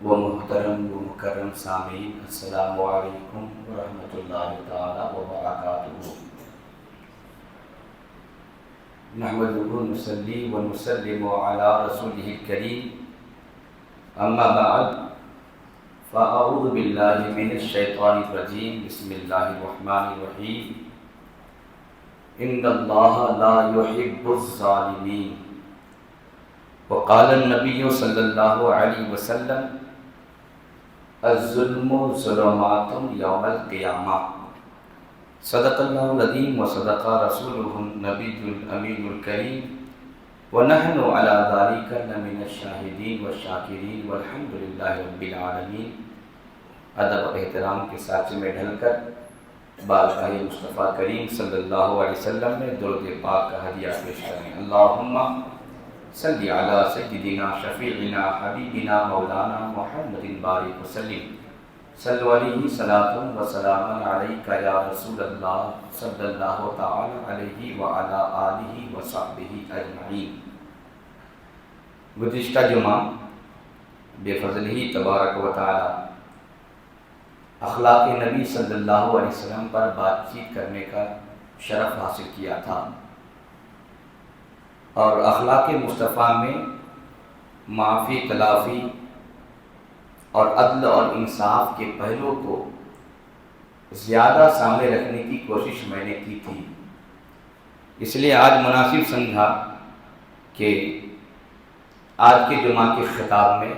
و محترم و مکرم سامعین، السلام علیکم ورحمۃ اللہ تعالی وبرکاتہ۔ نحمدہ نصلی و نسلم علی رسولہ الکریم، اما بعد فاعوذ باللہ من الشیطان الرجیم، بسم اللہ الرحمن الرحیم۔ ان اللہ لا يحب الظالمین، وقال النبی صلی اللہ علیہ وسلم الظلم ظلمات یوم القیامہ۔ صدق اللہ العظیم و صدق رسولہ النبی الامین الکریم، ونحن علی ذلک لمن الشاہدین والشاکرین والحمد للہ رب العالمین۔ ادب و احترام کے ساتھ میں ڈھل کر بارگاہ مصطفیٰ کریم صلی اللہ علیہ وسلم میں درود پاک کا ہدیہ پیش کریں۔ اللہم صلی علی سیدنا شفیعنا حبیبنا مولانا محمد بارک وسلم، صلو علیہ صلاۃ و سلام علیک یا رسول اللہ صلی اللہ تعالی علیہ وعلی آلہ وصحبہ اجمعین۔ گزشتہ جمعہ بے فضل ہی تبارک و تعالی اخلاق نبی صلی اللہ علیہ وسلم پر بات چیت کرنے کا شرف حاصل کیا تھا، اور اخلاق مصطفیٰ میں معافی تلافی اور عدل اور انصاف کے پہلو کو زیادہ سامنے رکھنے کی کوشش میں نے کی تھی۔ اس لیے آج مناسب سمجھا کہ آج کے جمعہ کے خطاب میں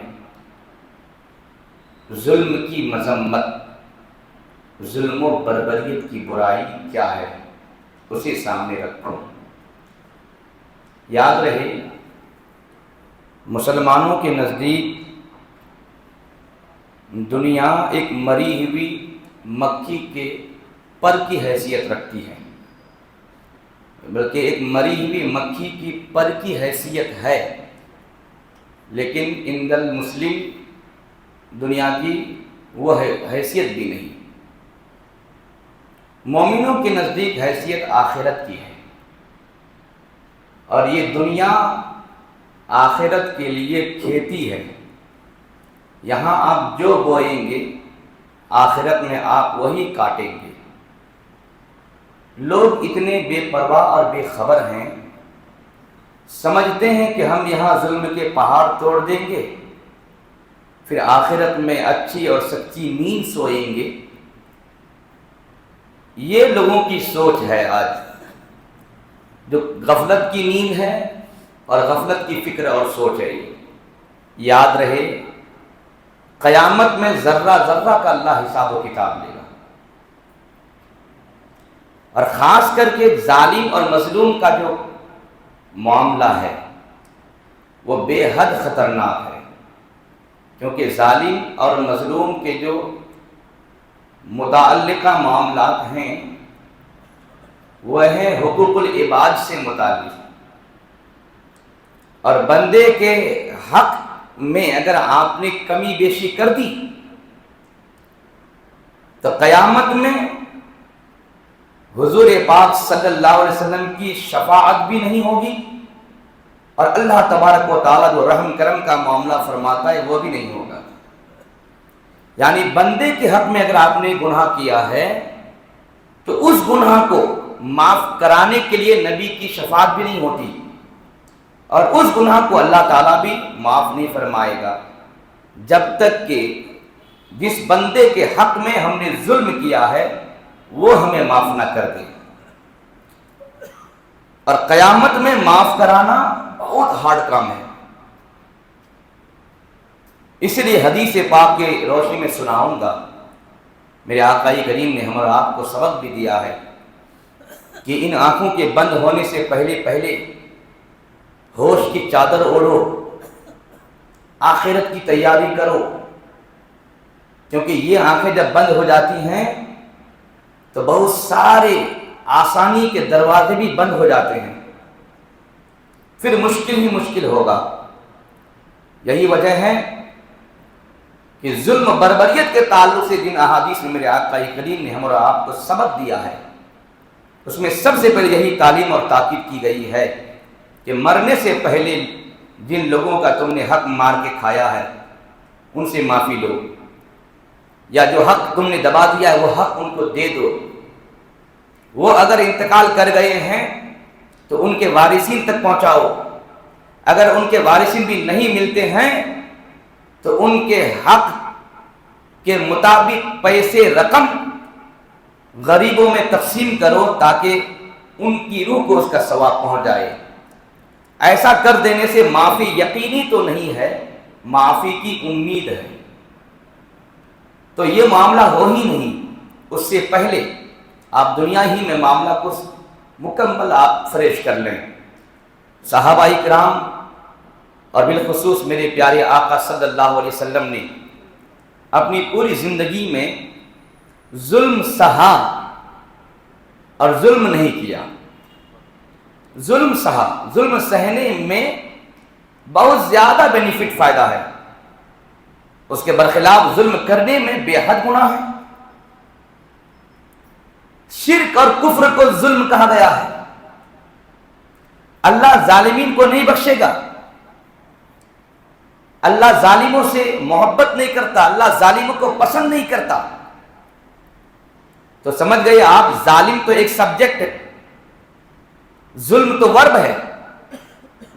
ظلم کی مذمت، ظلم و بربریت کی برائی کیا ہے اسے سامنے رکھوں۔ یاد رہے، مسلمانوں کے نزدیک دنیا ایک مری ہوئی مکھی کے پر کی حیثیت رکھتی ہے، بلکہ ایک مری ہوئی مکھی کی پر کی حیثیت ہے، لیکن عند المسلم دنیا کی وہ حیثیت بھی نہیں۔ مومنوں کے نزدیک حیثیت آخرت کی ہے، اور یہ دنیا آخرت کے لیے کھیتی ہے۔ یہاں آپ جو بوئیں گے آخرت میں آپ وہی کاٹیں گے۔ لوگ اتنے بے پرواہ اور بے خبر ہیں، سمجھتے ہیں کہ ہم یہاں ظلم کے پہاڑ توڑ دیں گے، پھر آخرت میں اچھی اور سچی نیند سوئیں گے۔ یہ لوگوں کی سوچ ہے آج، جو غفلت کی نیند ہے اور غفلت کی فکر اور سوچ ہے۔ یاد رہے، قیامت میں ذرہ ذرہ کا اللہ حساب و کتاب لے گا، اور خاص کر کے ظالم اور مظلوم کا جو معاملہ ہے وہ بے حد خطرناک ہے، کیونکہ ظالم اور مظلوم کے جو متعلقہ معاملات ہیں وہ ہیں حقوق العباد سے متعلق، اور بندے کے حق میں اگر آپ نے کمی بیشی کر دی تو قیامت میں حضور پاک صلی اللہ علیہ وسلم کی شفاعت بھی نہیں ہوگی، اور اللہ تبارک و تعالیٰ جو رحم کرم کا معاملہ فرماتا ہے وہ بھی نہیں ہوگا۔ یعنی بندے کے حق میں اگر آپ نے گناہ کیا ہے تو اس گناہ کو معاف کرانے کے لیے نبی کی شفاعت بھی نہیں ہوتی، اور اس گناہ کو اللہ تعالیٰ بھی معاف نہیں فرمائے گا جب تک کہ جس بندے کے حق میں ہم نے ظلم کیا ہے وہ ہمیں معاف نہ کر دے۔ اور قیامت میں معاف کرانا بہت ہارڈ کام ہے۔ اس لیے حدیث پاک کے روشنی میں سناؤں گا، میرے آقا کریم نے ہم اور آپ کو سبق بھی دیا ہے کہ ان آنکھوں کے بند ہونے سے پہلے ہوش کی چادر اوڑھو، آخرت کی تیاری کرو، کیونکہ یہ آنکھیں جب بند ہو جاتی ہیں تو بہت سارے آسانی کے دروازے بھی بند ہو جاتے ہیں، پھر مشکل ہی مشکل ہوگا۔ یہی وجہ ہے کہ ظلم بربریت کے تعلق سے جن احادیث میں میرے آقا کریم نے ہم اور آپ کو سبق دیا ہے، اس میں سب سے پہلے یہی تعلیم اور تاکید کی گئی ہے کہ مرنے سے پہلے جن لوگوں کا تم نے حق مار کے کھایا ہے ان سے معافی لو، یا جو حق تم نے دبا دیا ہے وہ حق ان کو دے دو۔ وہ اگر انتقال کر گئے ہیں تو ان کے وارثین تک پہنچاؤ، اگر ان کے وارثین بھی نہیں ملتے ہیں تو ان کے حق کے مطابق پیسے رقم غریبوں میں تقسیم کرو تاکہ ان کی روح کو اس کا ثواب پہنچ جائے۔ ایسا کر دینے سے معافی یقینی تو نہیں ہے، معافی کی امید ہے۔ تو یہ معاملہ ہو ہی نہیں، اس سے پہلے آپ دنیا ہی میں معاملہ کو مکمل آپ فریش کر لیں۔ صحابہ کرام اور بالخصوص میرے پیارے آقا صلی اللہ علیہ وسلم نے اپنی پوری زندگی میں ظلم سہا اور ظلم نہیں کیا۔ ظلم سہا، ظلم سہنے میں بہت زیادہ بینیفٹ فائدہ ہے، اس کے برخلاف ظلم کرنے میں بے حد گناہ ہے۔ شرک اور کفر کو ظلم کہا گیا ہے۔ اللہ ظالمین کو نہیں بخشے گا، اللہ ظالموں سے محبت نہیں کرتا، اللہ ظالموں کو پسند نہیں کرتا۔ تو سمجھ گئے آپ، ظالم تو ایک سبجیکٹ ہے، ظلم تو ورب ہے۔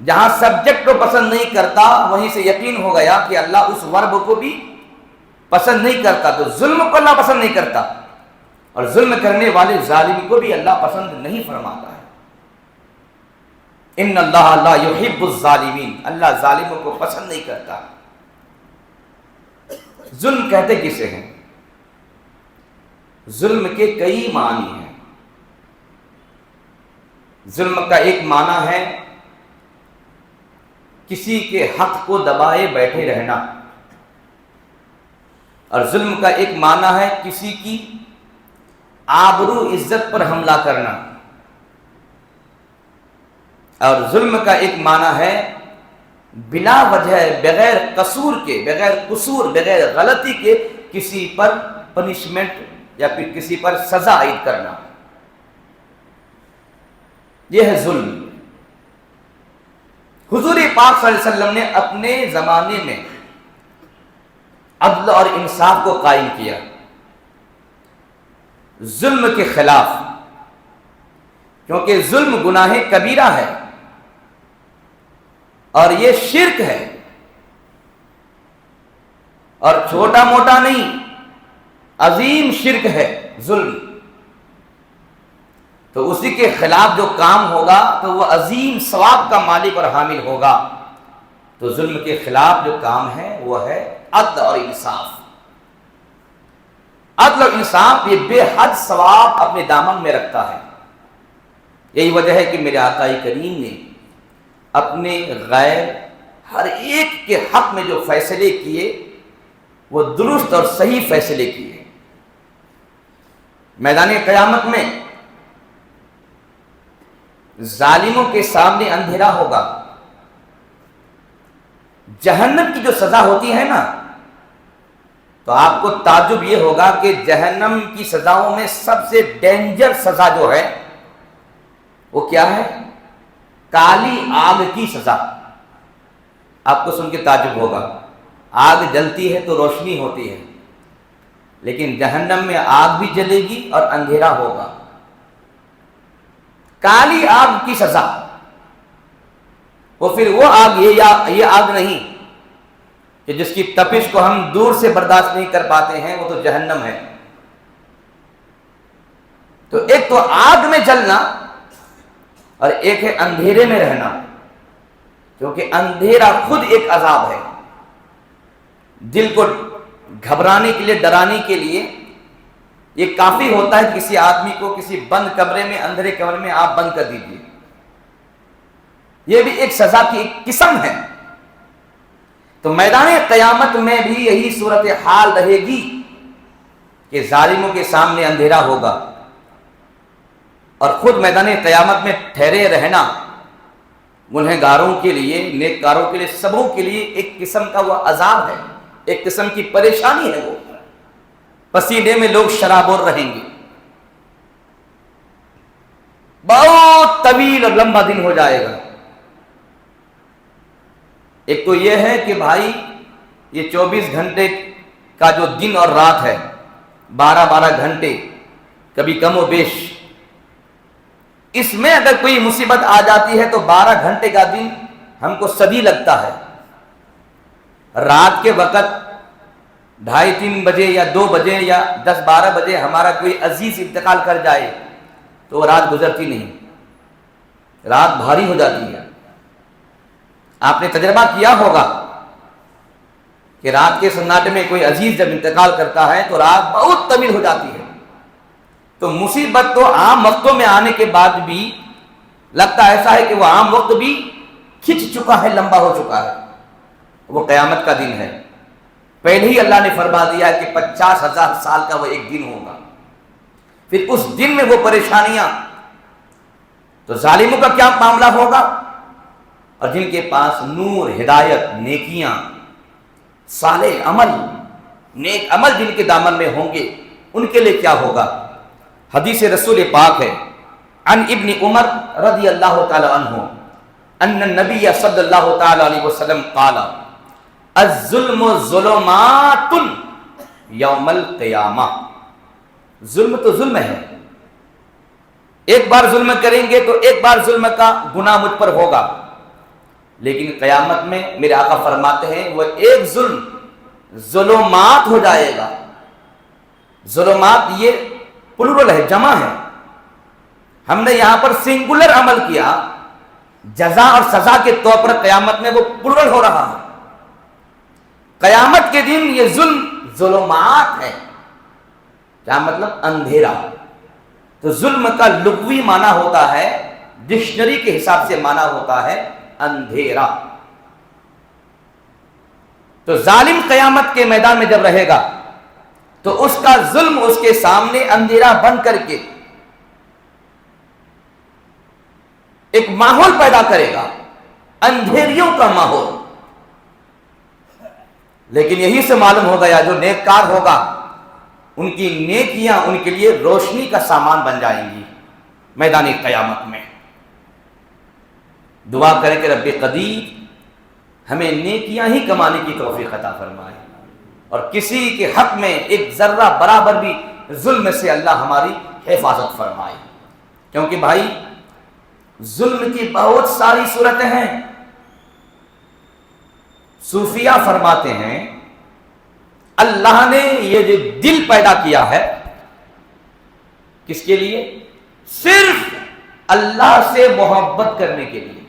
جہاں سبجیکٹ کو پسند نہیں کرتا وہیں سے یقین ہو گیا کہ اللہ اس ورب کو بھی پسند نہیں کرتا، تو ظلم کو اللہ پسند نہیں کرتا، اور ظلم کرنے والے ظالم کو بھی اللہ پسند نہیں فرماتا ہے۔ ان اللہ لا یحب الظالمین، اللہ ظالموں کو پسند نہیں کرتا۔ ظلم کہتے کسے ہیں؟ ظلم کے کئی معنی ہیں۔ ظلم کا ایک معنی ہے کسی کے حق کو دبائے بیٹھے رہنا، اور ظلم کا ایک معنی ہے کسی کی آبرو عزت پر حملہ کرنا، اور ظلم کا ایک معنی ہے بلا وجہ، بغیر قصور کے، بغیر قصور، بغیر غلطی کے کسی پر پنشمنٹ یا پھر کسی پر سزا عائد کرنا، یہ ہے ظلم۔ حضور پاک صلی اللہ علیہ وسلم نے اپنے زمانے میں عدل اور انصاف کو قائم کیا ظلم کے خلاف، کیونکہ ظلم گناہ کبیرہ ہے اور یہ شرک ہے، اور چھوٹا موٹا نہیں، عظیم شرک ہے ظلم۔ تو اسی کے خلاف جو کام ہوگا تو وہ عظیم ثواب کا مالک اور حامل ہوگا۔ تو ظلم کے خلاف جو کام ہے وہ ہے عدل اور انصاف۔ عدل اور انصاف یہ بے حد ثواب اپنے دامن میں رکھتا ہے۔ یہی وجہ ہے کہ میرے آقا کریم نے اپنے غیر ہر ایک کے حق میں جو فیصلے کیے وہ درست اور صحیح فیصلے کیے۔ میدان قیامت میں ظالموں کے سامنے اندھیرا ہوگا۔ جہنم کی جو سزا ہوتی ہے نا، تو آپ کو تعجب یہ ہوگا کہ جہنم کی سزاؤں میں سب سے ڈینجر سزا جو ہے وہ کیا ہے؟ کالی آگ کی سزا۔ آپ کو سن کے تعجب ہوگا، آگ جلتی ہے تو روشنی ہوتی ہے، لیکن جہنم میں آگ بھی جلے گی اور اندھیرا ہوگا۔ کالی آگ کی سزا، وہ پھر وہ آگ، یہ آگ نہیں کہ جس کی تپش کو ہم دور سے برداشت نہیں کر پاتے ہیں، وہ تو جہنم ہے۔ تو ایک تو آگ میں جلنا اور ایک ہے اندھیرے میں رہنا، کیونکہ اندھیرا خود ایک عذاب ہے۔ دل کو گھبرانے کے لیے، ڈرانے کے لیے یہ کافی ہوتا ہے کسی آدمی کو کسی بند کمرے میں، اندھیرے کمرے میں آپ بند کر دیجیے، یہ بھی ایک سزا کی ایک قسم ہے۔ تو میدان قیامت میں بھی یہی صورتحال رہے گی کہ ظالموں کے سامنے اندھیرا ہوگا، اور خود میدان قیامت میں ٹھہرے رہنا گنہگاروں کے لیے، نیککاروں کے لیے، سبوں کے لیے ایک قسم کا وہ عذاب ہے، ایک قسم کی پریشانی ہے۔ وہ پسینے میں لوگ شرابور رہیں گے، بہت طویل اور لمبا دن ہو جائے گا۔ ایک تو یہ ہے کہ بھائی یہ 24 گھنٹے کا جو دن اور رات ہے، 12 گھنٹے، کبھی کم و بیش، اس میں اگر کوئی مصیبت آ جاتی ہے تو 12 گھنٹے کا دن ہم کو صدی لگتا ہے۔ رات کے وقت 2:30-3 بجے یا 2 بجے یا 10-12 بجے ہمارا کوئی عزیز انتقال کر جائے تو رات گزرتی نہیں، رات بھاری ہو جاتی ہے۔ آپ نے تجربہ کیا ہوگا کہ رات کے سناٹے میں کوئی عزیز جب انتقال کرتا ہے تو رات بہت طویل ہو جاتی ہے۔ تو مصیبت تو عام وقتوں میں آنے کے بعد بھی لگتا ایسا ہے کہ وہ عام وقت بھی کھنچ چکا ہے، لمبا ہو چکا ہے۔ وہ قیامت کا دن ہے، پہلے ہی اللہ نے فرما دیا ہے کہ 50,000 سال کا وہ ایک دن ہوگا۔ پھر اس دن میں وہ پریشانیاں، تو ظالموں کا کیا معاملہ ہوگا، اور جن کے پاس نور، ہدایت، نیکیاں، صالح عمل، نیک عمل جن کے دامن میں ہوں گے، ان کے لیے کیا ہوگا۔ حدیث رسول پاک ہے عن ابن عمر رضی اللہ تعالی عنہ ان النبی صلی اللہ تعالی علیہ وسلم قال الظلم ظلمات یوم القیامہ۔ ظلم تو ظلم ہے، ایک بار ظلم کریں گے تو ایک بار ظلم کا گناہ مجھ پر ہوگا، لیکن قیامت میں میرے آقا فرماتے ہیں وہ ایک ظلم ظلمات ہو جائے گا۔ ظلمات یہ پلورل ہے، جمع ہے، ہم نے یہاں پر سنگولر عمل کیا، جزا اور سزا کے طور پر قیامت میں وہ پلورل ہو رہا ہے۔ قیامت کے دن یہ ظلم ظلمات ہے، کیا مطلب؟ اندھیرا۔ تو ظلم کا لغوی معنی ہوتا ہے، ڈکشنری کے حساب سے معنی ہوتا ہے اندھیرا۔ تو ظالم قیامت کے میدان میں جب رہے گا تو اس کا ظلم اس کے سامنے اندھیرا بن کر کے ایک ماحول پیدا کرے گا، اندھیریوں کا ماحول۔ لیکن یہی سے معلوم ہو گیا جو نیک کار ہوگا ان کی نیکیاں ان کے لیے روشنی کا سامان بن جائیں گی میدان قیامت میں۔ دعا کریں کہ رب قدیر ہمیں نیکیاں ہی کمانے کی توفیق عطا فرمائے، اور کسی کے حق میں ایک ذرہ برابر بھی ظلم سے اللہ ہماری حفاظت فرمائے۔ کیونکہ بھائی ظلم کی بہت ساری صورتیں ہیں۔ صوفیہ فرماتے ہیں اللہ نے یہ جو دل پیدا کیا ہے کس کے لیے؟ صرف اللہ سے محبت کرنے کے لیے،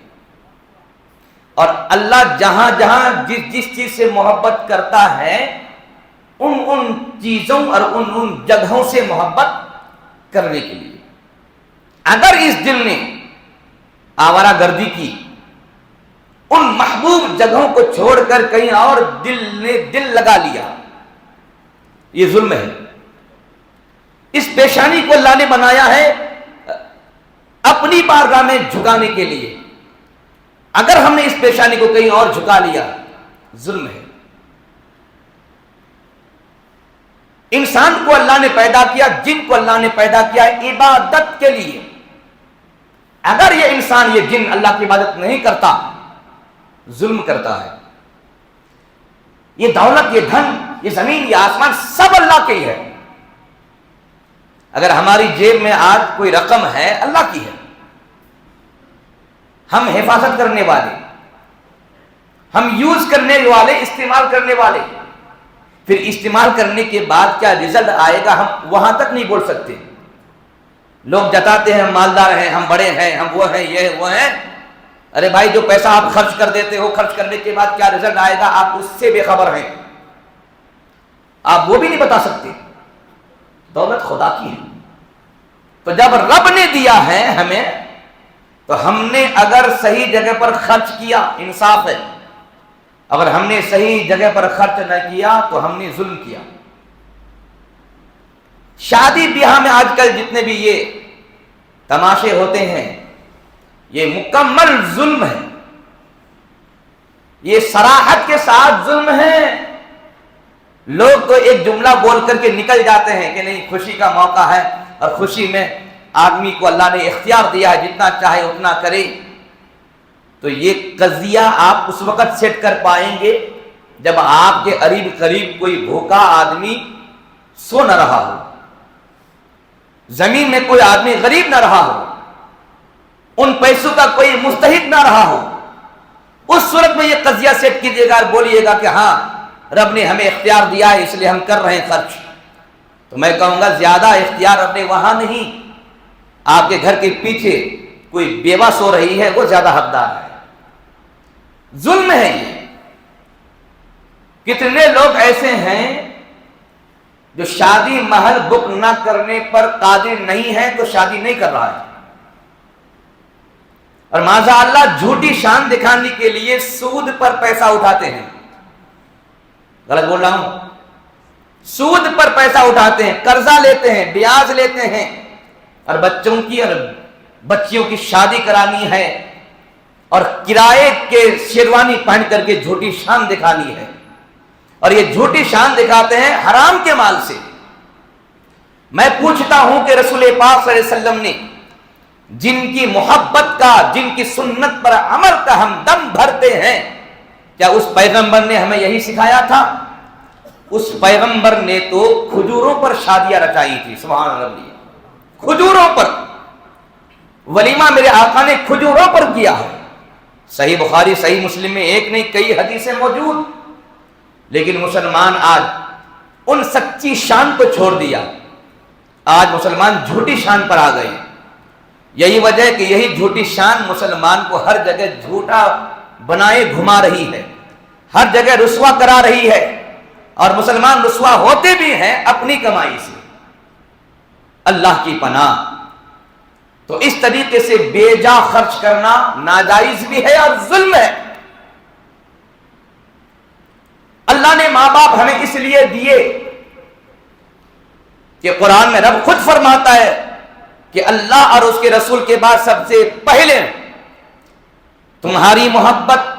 اور اللہ جہاں جہاں جس چیز سے محبت کرتا ہے ان چیزوں اور ان جگہوں سے محبت کرنے کے لیے۔ اگر اس دل نے آوارہ گردی کی، ان محبوب جگہوں کو چھوڑ کر کہیں اور دل لگا لیا، یہ ظلم ہے۔ اس پیشانی کو اللہ نے بنایا ہے اپنی بارگاہ میں جھکانے کے لیے، اگر ہم نے اس پیشانی کو کہیں اور جھکا لیا ظلم ہے۔ انسان کو اللہ نے پیدا کیا، جن کو اللہ نے پیدا کیا عبادت کے لیے۔ اگر یہ انسان یہ جن اللہ کی عبادت نہیں کرتا، ظلم کرتا ہے۔ یہ دولت، یہ دھن، یہ زمین، یہ آسمان سب اللہ کے ہی ہے۔ اگر ہماری جیب میں آج کوئی رقم ہے اللہ کی ہے، ہم حفاظت کرنے والے، ہم یوز کرنے والے، استعمال کرنے والے۔ پھر استعمال کرنے کے بعد کیا رزلٹ آئے گا ہم وہاں تک نہیں بول سکتے۔ لوگ جتاتے ہیں ہم مالدار ہیں، ہم بڑے ہیں، ہم وہ ہیں، یہ وہ ہیں۔ ارے بھائی جو پیسہ آپ خرچ کر دیتے ہو، خرچ کرنے کے بعد کیا رزلٹ آئے گا آپ اس سے بے خبر ہیں، آپ وہ بھی نہیں بتا سکتے۔ دولت خدا کی ہے، تو جب رب نے دیا ہے ہمیں تو ہم نے اگر صحیح جگہ پر خرچ کیا انصاف ہے، اگر ہم نے صحیح جگہ پر خرچ نہ کیا تو ہم نے ظلم کیا۔ شادی بیاہ میں آج کل جتنے بھی یہ تماشے ہوتے ہیں یہ مکمل ظلم ہے، یہ صراحت کے ساتھ ظلم ہے۔ لوگ تو ایک جملہ بول کر کے نکل جاتے ہیں کہ نہیں خوشی کا موقع ہے اور خوشی میں آدمی کو اللہ نے اختیار دیا ہے جتنا چاہے اتنا کرے، تو یہ قضیہ آپ اس وقت سیٹ کر پائیں گے جب آپ کے قریب کوئی بھوکا آدمی سو نہ رہا ہو، زمین میں کوئی آدمی غریب نہ رہا ہو، ان پیسوں کا کوئی مستحق نہ رہا ہو، اس صورت میں یہ قضیہ سیٹ کیجیے گا اور بولیے گا کہ ہاں رب نے ہمیں اختیار دیا ہے اس لیے ہم کر رہے ہیں خرچ، تو میں کہوں گا زیادہ اختیار رب نے وہاں نہیں، آپ کے گھر کے پیچھے کوئی بیوہ سو رہی ہے وہ زیادہ حقدار ہے۔ ظلم ہے یہ۔ کتنے لوگ ایسے ہیں جو شادی محل بک نہ کرنے پر قادر نہیں ہے تو شادی نہیں کر رہا ہے، اور معاذ اللہ جھوٹی شان دکھانے کے لیے سود پر پیسہ اٹھاتے ہیں۔ غلط بول رہا ہوں؟ سود پر پیسہ اٹھاتے ہیں، قرضہ لیتے ہیں، بیاج لیتے ہیں، اور بچوں کی اور بچیوں کی شادی کرانی ہے اور کرائے کے شیروانی پہن کر کے جھوٹی شان دکھانی ہے، اور یہ جھوٹی شان دکھاتے ہیں حرام کے مال سے۔ میں پوچھتا ہوں کہ رسول پاک صلی اللہ علیہ وسلم نے جن کی محبت کا، جن کی سنت پر عمل کا ہم دم بھرتے ہیں، کیا اس پیغمبر نے ہمیں یہی سکھایا تھا؟ اس پیغمبر نے تو کھجوروں پر شادیاں رچائی تھی، سبحان اللہ، کھجوروں پر ولیمہ میرے آقا نے کھجوروں پر کیا ہے۔ صحیح بخاری صحیح مسلم میں ایک نہیں کئی حدیثیں موجود، لیکن مسلمان آج ان سچی شان کو چھوڑ دیا، آج مسلمان جھوٹی شان پر آ گئے۔ یہی وجہ ہے کہ یہی جھوٹی شان مسلمان کو ہر جگہ جھوٹا بنائے گھما رہی ہے، ہر جگہ رسوا کرا رہی ہے، اور مسلمان رسوا ہوتے بھی ہیں اپنی کمائی سے۔ اللہ کی پناہ، تو اس طریقے سے بے جا خرچ کرنا ناجائز بھی ہے اور ظلم ہے۔ اللہ نے ماں باپ ہمیں اس لیے دیے کہ قرآن میں رب خود فرماتا ہے کہ اللہ اور اس کے رسول کے بعد سب سے پہلے تمہاری محبت،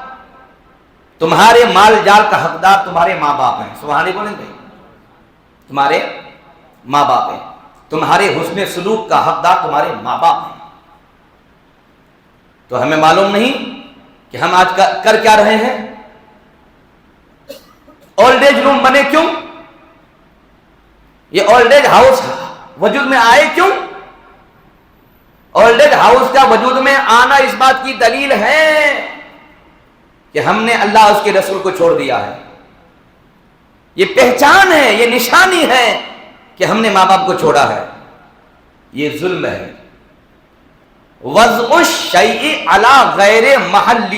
تمہارے مال جال کا حقدار تمہارے ماں باپ ہیں۔ سبحان بولیں گے، تمہارے ماں باپ ہیں، تمہارے حسن سلوک کا حقدار تمہارے ماں باپ ہیں۔ تو ہمیں معلوم نہیں کہ ہم آج کر کیا رہے ہیں؟ اولڈ ایج روم بنے کیوں؟ یہ اولڈ ایج ہاؤس وجود میں آئے کیوں؟ اولڈ ایج ہاؤس کا وجود میں آنا اس بات کی دلیل ہے کہ ہم نے اللہ اس کے رسول کو چھوڑ دیا ہے۔ یہ پہچان ہے، یہ نشانی ہے کہ ہم نے ماں باپ کو چھوڑا ہے۔ یہ ظلم ہے۔ وضع الشیء علی غیر محلہ،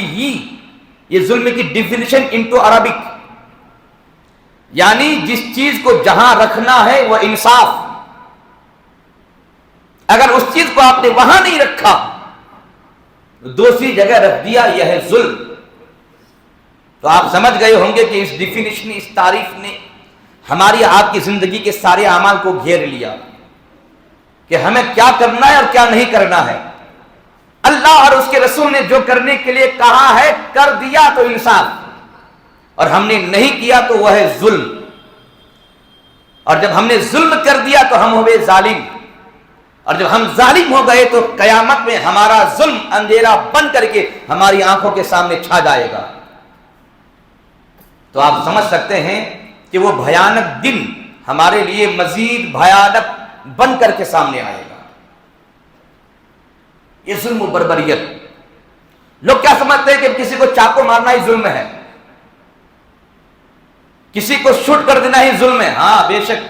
یہ ظلم کی ڈیفینیشن انٹو عربک، یعنی جس چیز کو جہاں رکھنا ہے وہ انصاف، اگر اس چیز کو آپ نے وہاں نہیں رکھا دوسری جگہ رکھ دیا، یہ ہے ظلم۔ تو آپ سمجھ گئے ہوں گے کہ اس ڈیفینیشن، اس تعریف نے ہماری آپ کی زندگی کے سارے اعمال کو گھیر لیا کہ ہمیں کیا کرنا ہے اور کیا نہیں کرنا ہے۔ اللہ اور اس کے رسول نے جو کرنے کے لیے کہا ہے کر دیا تو انصاف، اور ہم نے نہیں کیا تو وہ ہے ظلم، اور جب ہم نے ظلم کر دیا تو ہم ہوئے ظالم، اور جب ہم ظالم ہو گئے تو قیامت میں ہمارا ظلم اندھیرا بن کر کے ہماری آنکھوں کے سامنے چھا جائے گا۔ تو آپ سمجھ سکتے ہیں کہ وہ بھیانک دن ہمارے لیے مزید بھیانک بن کر کے سامنے آئے گا۔ یہ ظلم و بربریت، لوگ کیا سمجھتے ہیں کہ کسی کو چاقو مارنا ہی ظلم ہے، کسی کو شوٹ کر دینا ہی ظلم ہے۔ ہاں بے شک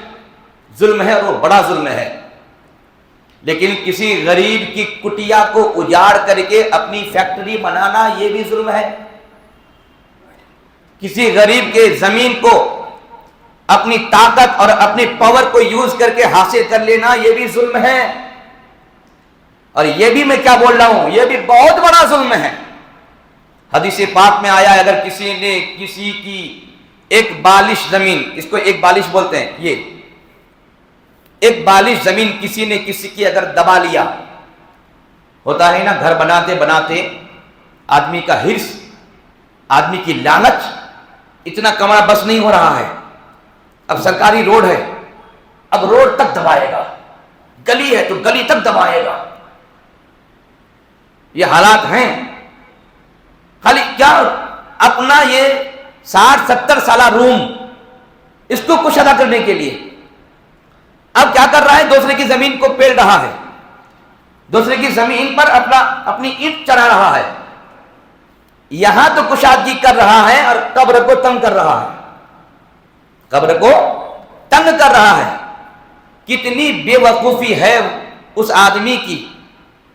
ظلم ہے، اور وہ بڑا ظلم ہے، لیکن کسی غریب کی کٹیا کو اجاڑ کر کے اپنی فیکٹری بنانا یہ بھی ظلم ہے، کسی غریب کے زمین کو اپنی طاقت اور اپنی پاور کو یوز کر کے حاصل کر لینا یہ بھی ظلم ہے، اور یہ بھی میں کیا بول رہا ہوں، یہ بھی بہت بڑا ظلم ہے۔ حدیث پاک میں آیا اگر کسی نے کسی کی ایک بالش زمین، اس کو ایک بالش بولتے ہیں، یہ ایک بالش زمین کسی نے کسی کی اگر دبا لیا، ہوتا ہے نا گھر بناتے بناتے آدمی کا حرص، آدمی کی لالچ، اتنا کمرہ بس نہیں ہو رہا ہے، اب سرکاری روڈ ہے، اب روڈ تک دبائے گا، گلی ہے تو گلی تک دبائے گا۔ یہ حالات ہیں، خالی کیا اپنا یہ 60-70 سالہ روم، اس کو کشادہ کرنے کے لیے اب کیا کر رہا ہے؟ دوسرے کی زمین کو پیڑ رہا ہے، دوسرے کی زمین پر اپنی اینٹ چڑھا رہا ہے. یہاں تو کشادگی کر رہا ہے اور قبر کو تنگ کر رہا ہے، قبر کو تنگ کر رہا ہے. کتنی بے وقوفی ہے اس آدمی کی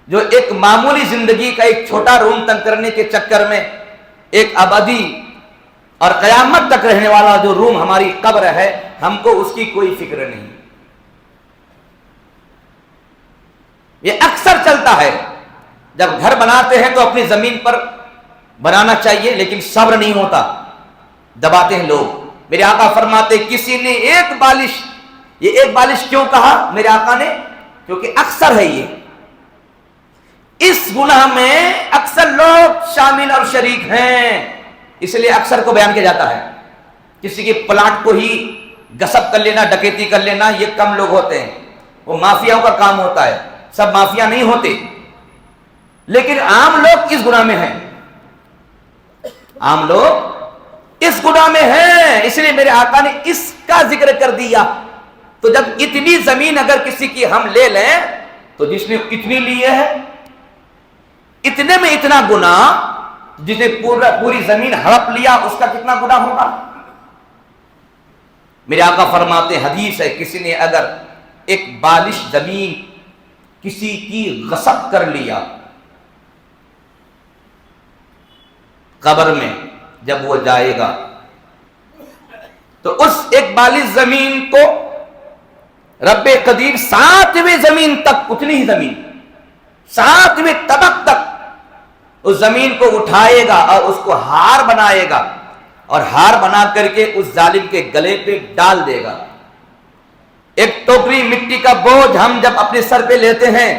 جو ایک معمولی زندگی کا ایک چھوٹا روم تنگ کرنے کے چکر میں ایک ابدی اور قیامت تک رہنے والا جو روم ہماری قبر ہے، ہم کو اس کی کوئی فکر نہیں. یہ اکثر چلتا ہے. جب گھر بناتے ہیں تو اپنی زمین پر بنانا چاہیے، لیکن صبر نہیں ہوتا، دباتے ہیں لوگ. میرے آقا فرماتے کسی نے ایک بالش، یہ ایک بالش کیوں کہا میرے آقا نے؟ کیونکہ اکثر ہے یہ، اس گناہ میں اکثر لوگ شامل اور شریک ہیں، اس لیے اکثر کو بیان کیا جاتا ہے. کسی کے پلاٹ کو ہی غصب کر لینا، ڈکیتی کر لینا، یہ کم لوگ ہوتے ہیں، وہ مافیاؤں کا کام ہوتا ہے. سب مافیا نہیں ہوتے، لیکن عام لوگ اس گناہ میں ہیں، عام لوگ اس گناہ میں ہیں. اس لیے میرے آقا نے اس کا ذکر کر دیا. تو جب اتنی زمین اگر کسی کی ہم لے لیں تو جس نے اتنی لی ہے، اتنے میں اتنا گناہ، جس نے پوری زمین ہڑپ لیا اس کا کتنا گناہ ہوگا؟ میرے آقا فرماتے حدیث ہے، کسی نے اگر ایک بالش زمین کسی کی غصب کر لیا، قبر میں جب وہ جائے گا تو اس ایک بالش زمین کو رب قدیر 7ویں زمین تک، اتنی ہی زمین 7ویں طبق تک اس زمین کو اٹھائے گا اور اس کو ہار بنائے گا، اور ہار بنا کر کے اس ظالم کے گلے پہ ڈال دے گا. ایک ٹوکری مٹی کا بوجھ ہم جب اپنے سر پہ لیتے ہیں،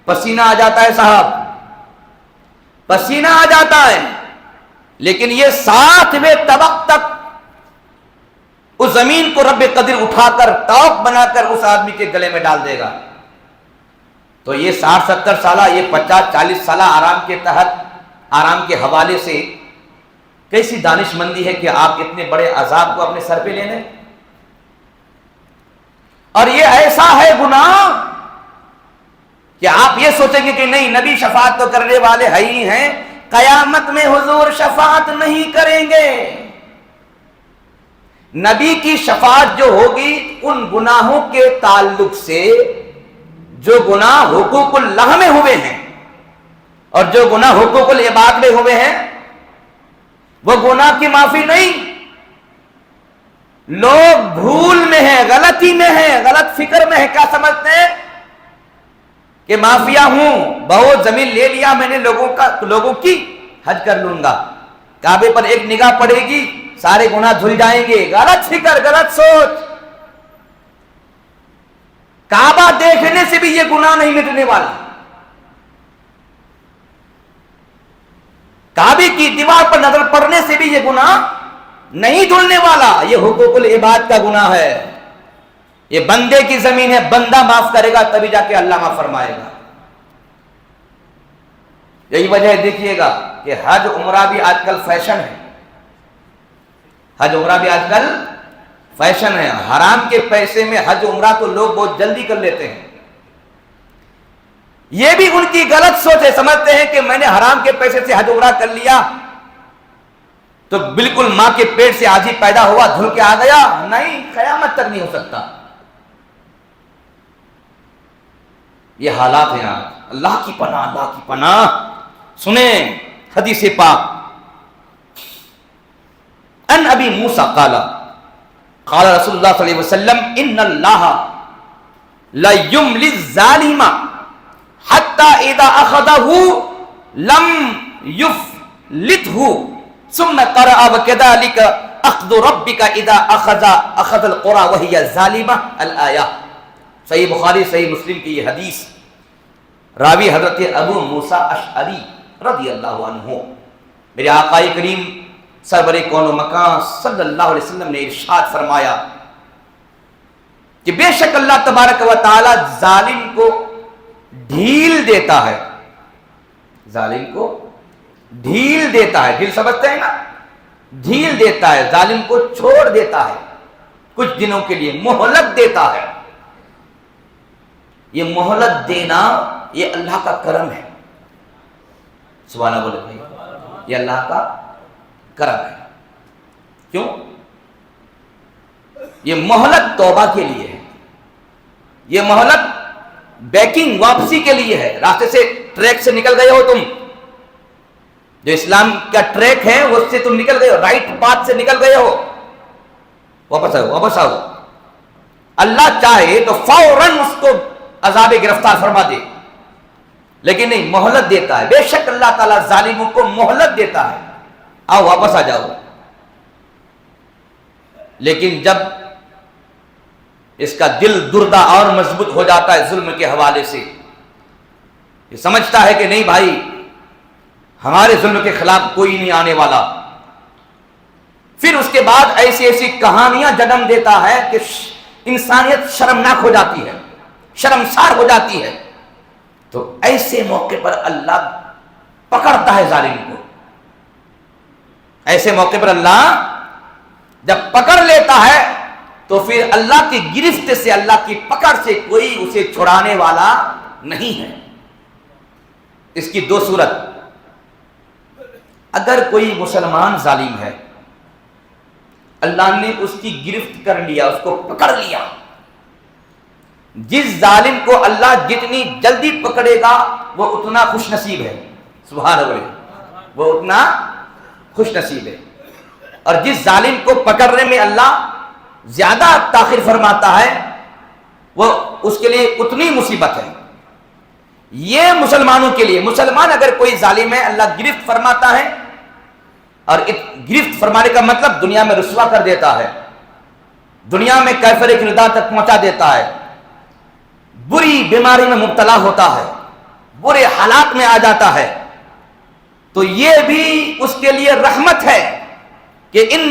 پسینہ آ جاتا ہے صاحب، پسینہ آ جاتا ہے، لیکن یہ 7ویں طبق تک اس زمین کو رب قدر اٹھا کر توق بنا کر اس آدمی کے گلے میں ڈال دے گا. تو یہ 60-70 سالہ، یہ 50-40 سالہ آرام کے تحت، آرام کے حوالے سے کیسی دانش مندی ہے کہ آپ اتنے بڑے عذاب کو اپنے سر پہ لے لیں. اور یہ ایسا ہے گناہ کہ آپ یہ سوچیں گے کہ نہیں، نبی شفاعت تو کرنے والے ہے ہی ہیں، قیامت میں حضور شفاعت نہیں کریں گے. نبی کی شفاعت جو ہوگی ان گناہوں کے تعلق سے جو گناہ حقوق اللہ میں ہوئے ہیں اور جو گناہ حقوق العباد میں ہوئے ہیں، وہ گناہ کی معافی نہیں. لوگ بھول میں ہیں، غلطی میں ہیں، غلط فکر میں ہیں. کیا سمجھتے ہیں کہ مافیا ہوں، بہت زمین لے لیا میں نے، لوگوں کی حج کر لوں گا، کعبے پر ایک نگاہ پڑے گی سارے گناہ دھل جائیں گے. غلط فکر، غلط سوچ. کعبہ دیکھنے سے بھی یہ گناہ نہیں مٹنے والا، کعبے کی دیوار پر نظر پڑنے سے بھی یہ گناہ نہیں دھلنے والا. یہ حقوق العباد کا گناہ ہے، یہ بندے کی زمین ہے، بندہ معاف کرے گا تبھی جا کے اللہ معاف فرمائے گا. یہی وجہ ہے، دیکھیے گا کہ حج عمرہ بھی آج کل فیشن ہے، حج عمرہ بھی آج کل فیشن ہے. حرام کے پیسے میں حج عمرہ تو لوگ بہت جلدی کر لیتے ہیں. یہ بھی ان کی غلط سوچ ہے، سمجھتے ہیں کہ میں نے حرام کے پیسے سے حج عمرہ کر لیا تو بالکل ماں کے پیٹ سے آج ہی پیدا ہوا دھل کے آ گیا. نہیں، قیامت تک نہیں ہو سکتا. یہ حالات ہیں آج. اللہ کی پناہ، اللہ کی پناہ. سنیں حدیث پاک، ان ابی موسیٰ قال قال رسول اللہ صلی اللہ علیہ وسلم ان اللہ لا یملی الظالم حتی اذا اخذہ لم یفلتہ ثم قرأ وکذالک اخذ ربک اذا اخذ القرى وہی ظالمہ الآیہ. صحیح بخاری صحیح مسلم کی یہ حدیث. راوی حضرت ابو موسیٰ اشعری رضی اللہ عنہ. میرے آقا کریم سرور کون و مکان صلی اللہ علیہ وسلم نے ارشاد فرمایا کہ بے شک اللہ تبارک و تعالی ظالم کو ڈھیل دیتا ہے. ظالم کو ڈھیل دیتا ہے. ڈھیل سمجھتے ہیں نا، ڈھیل دیتا ہے، ظالم کو چھوڑ دیتا ہے کچھ دنوں کے لیے، مہلت دیتا ہے۔ یہ مہلت دینا یہ اللہ کا کرم ہے، سبحان اللہ بولے بھائی، یہ اللہ کا کرم ہے۔ کیوں؟ یہ مہلت توبہ کے لیے ہے، یہ مہلت بیکنگ واپسی کے لیے ہے۔ راستے سے ٹریک سے نکل گئے ہو تم، جو اسلام کا ٹریک ہے اس سے تم نکل گئے ہو، رائٹ پاتھ سے نکل گئے ہو، واپس آؤ، واپس آؤ۔ اللہ چاہے تو فوراً اس کو عذاب گرفتار فرما دے، لیکن نہیں، مہلت دیتا ہے۔ بے شک اللہ تعالیٰ ظالموں کو مہلت دیتا ہے، آؤ واپس آ جاؤ۔ لیکن جب اس کا دل دردہ اور مضبوط ہو جاتا ہے ظلم کے حوالے سے، یہ سمجھتا ہے کہ نہیں بھائی ہمارے ظلم کے خلاف کوئی نہیں آنے والا، پھر اس کے بعد ایسی ایسی کہانیاں جنم دیتا ہے کہ انسانیت شرمناک ہو جاتی ہے، شرمسار ہو جاتی ہے۔ تو ایسے موقع پر اللہ پکڑتا ہے ظالم کو، ایسے موقع پر اللہ جب پکڑ لیتا ہے تو پھر اللہ کی گرفت سے، اللہ کی پکڑ سے کوئی اسے چھڑانے والا نہیں ہے۔ اس کی دو صورت، اگر کوئی مسلمان ظالم ہے، اللہ نے اس کی گرفت کر لیا، اس کو پکڑ لیا، جس ظالم کو اللہ جتنی جلدی پکڑے گا وہ اتنا خوش نصیب ہے، سبحان اللہ، وہ اتنا خوش نصیب ہے۔ اور جس ظالم کو پکڑنے میں اللہ زیادہ تاخیر فرماتا ہے وہ اس کے لیے اتنی مصیبت ہے۔ یہ مسلمانوں کے لیے، مسلمان اگر کوئی ظالم ہے اللہ گرفت فرماتا ہے، اور گرفت فرمانے کا مطلب دنیا میں رسوا کر دیتا ہے، دنیا میں کیفر کردار تک پہنچا دیتا ہے، بری بیماری میں مبتلا ہوتا ہے، برے حالات میں آ جاتا ہے، تو یہ بھی اس کے لیے رحمت ہے کہ ان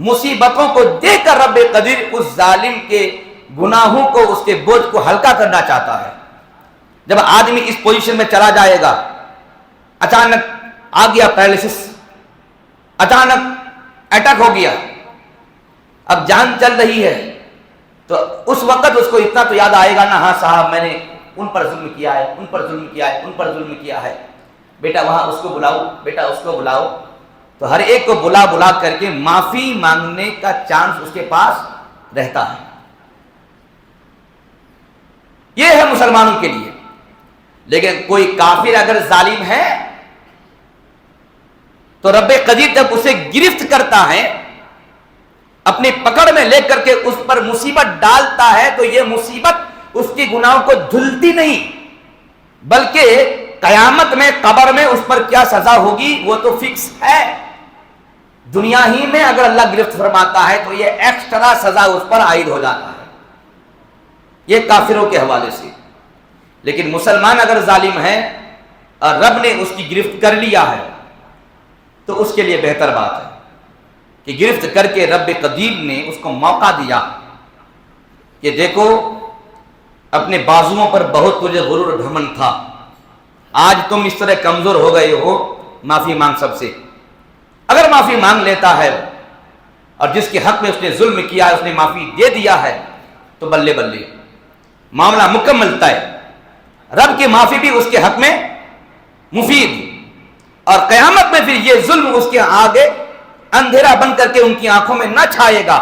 مصیبتوں کو دیکھ کر رب قدیر اس ظالم کے گناہوں کو، اس کے بوجھ کو ہلکا کرنا چاہتا ہے۔ جب آدمی اس پوزیشن میں چلا جائے گا، اچانک آ گیا پیرالسس، اچانک اٹیک ہو گیا، اب جان چل رہی ہے، تو اس وقت اس کو اتنا تو یاد آئے گا نا، ہاں صاحب میں نے ان پر ظلم کیا ہے، ان پر ظلم کیا ہے، ان پر ظلم کیا ہے، بیٹا وہاں اس کو بلاؤ، بیٹا اس کو بلاؤ۔ تو ہر ایک کو بلا بلا کر کے معافی مانگنے کا چانس اس کے پاس رہتا ہے۔ یہ ہے مسلمانوں کے لیے۔ لیکن کوئی کافر اگر ظالم ہے تو رب قدیر جب اسے گرفت کرتا ہے، اپنی پکڑ میں لے کر کے اس پر مصیبت ڈالتا ہے، تو یہ مصیبت اس کی گناہوں کو دھلتی نہیں، بلکہ قیامت میں قبر میں اس پر کیا سزا ہوگی وہ تو فکس ہے۔ دنیا ہی میں اگر اللہ گرفت فرماتا ہے تو یہ ایکسٹرا سزا اس پر عائد ہو جاتا ہے، یہ کافروں کے حوالے سے۔ لیکن مسلمان اگر ظالم ہے اور رب نے اس کی گرفت کر لیا ہے تو اس کے لیے بہتر بات ہے کہ گرفت کر کے رب قدیر نے اس کو موقع دیا کہ دیکھو اپنے بازوؤں پر بہت تجھے غرور و گھمنڈ تھا، آج تم اس طرح کمزور ہو گئے ہو، معافی مانگ سب سے۔ اگر معافی مانگ لیتا ہے اور جس کے حق میں اس نے ظلم کیا ہے اس نے معافی دے دیا ہے تو بلے بلے، معاملہ مکمل طے، رب کی معافی بھی اس کے حق میں مفید، اور قیامت میں پھر یہ ظلم اس کے آگے اندھیرا بن کر کے ان کی آنکھوں میں نہ چھائے گا،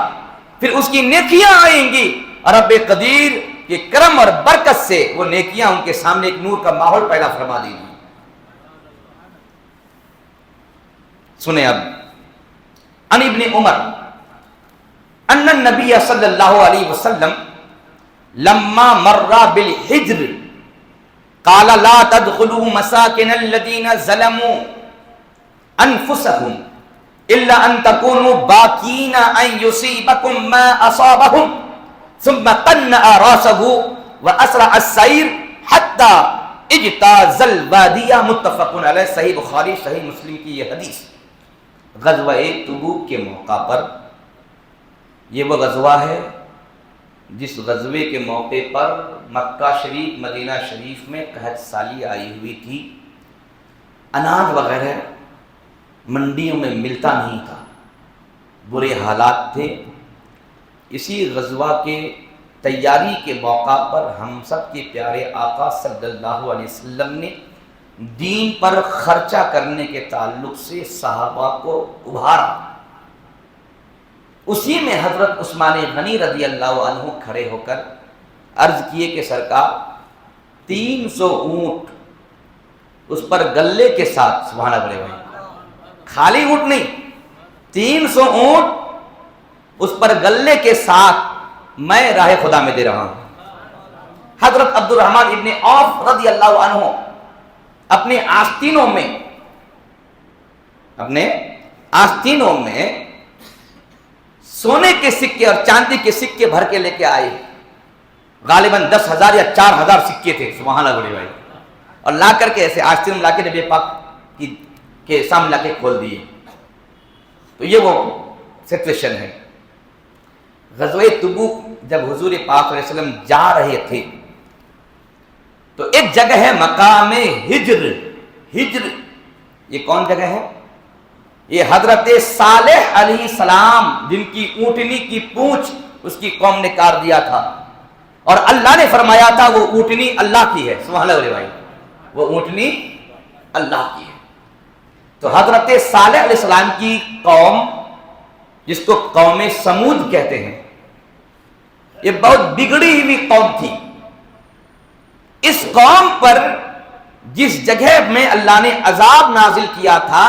پھر اس کی نیکیاں آئیں گی، اور رب قدیر کے کرم اور برکت سے وہ نیکیاں ان کے سامنے ایک نور کا ماحول پیدا فرما دیں گی۔ سنیں اب، ان ابن عمر ان النبی صلی اللہ علیہ وسلم لما مر بالحجر قال لا تدخلوا مساکن الذین ظلموا انفسهم الا ان تكونوا باکین ان یصیبکم ما اصابهم ثم قنع راسه واسرع السیر حتى اجتاز الوادی، متفق علیہ، صحیح بخاری صحیح مسلم کی یہ حدیث۔ غزوہ تبوک کے موقع پر، یہ وہ غزوہ ہے جس غزوے کے موقع پر مکہ شریف مدینہ شریف میں قحط سالی آئی ہوئی تھی، اناج وغیرہ منڈیوں میں ملتا نہیں تھا، برے حالات تھے۔ اسی غزوہ کے تیاری کے موقع پر ہم سب کے پیارے آقا صلی اللہ علیہ وسلم نے دین پر خرچہ کرنے کے تعلق سے صحابہ کو ابھارا۔ اسی میں حضرت عثمان غنی رضی اللہ عنہ کھڑے ہو کر عرض کیے کہ سرکار 300 اونٹ اس پر گلے کے ساتھ، سبحان اللہ بولے بھائی، خالی اونٹ نہیں، 300 اونٹ اس پر گلے کے ساتھ میں راہ خدا میں دے رہا ہوں۔ حضرت عبد الرحمن ابن عوف رضی اللہ عنہ اپنے آستینوں میں سونے کے سکے اور چاندی کے سکے بھر کے لے کے آئے، غالباً 10,000 یا 4,000 سکے تھے، سبحان اللہ بڑے بھائی، اور لا کر کے ایسے آستین لا کے نبی پاک کے سامنے لا کے کھول دیے۔ تو یہ وہ سچویشن ہے۔ غزوہ تبوک جب حضور پاک صلی اللہ علیہ وسلم جا رہے تھے تو ایک جگہ ہے مقام ہجر۔ ہجر یہ کون جگہ ہے؟ یہ حضرت صالح علیہ السلام جن کی اونٹنی کی پونچھ اس کی قوم نے کاٹ دیا تھا، اور اللہ نے فرمایا تھا وہ اونٹنی اللہ کی ہے، سبحان اللہ علیہ بھائی، وہ اونٹنی اللہ کی ہے۔ تو حضرت صالح علیہ السلام کی قوم، جس کو قوم سمود کہتے ہیں، یہ بہت بگڑی ہوئی قوم تھی۔ اس قوم پر جس جگہ میں اللہ نے عذاب نازل کیا تھا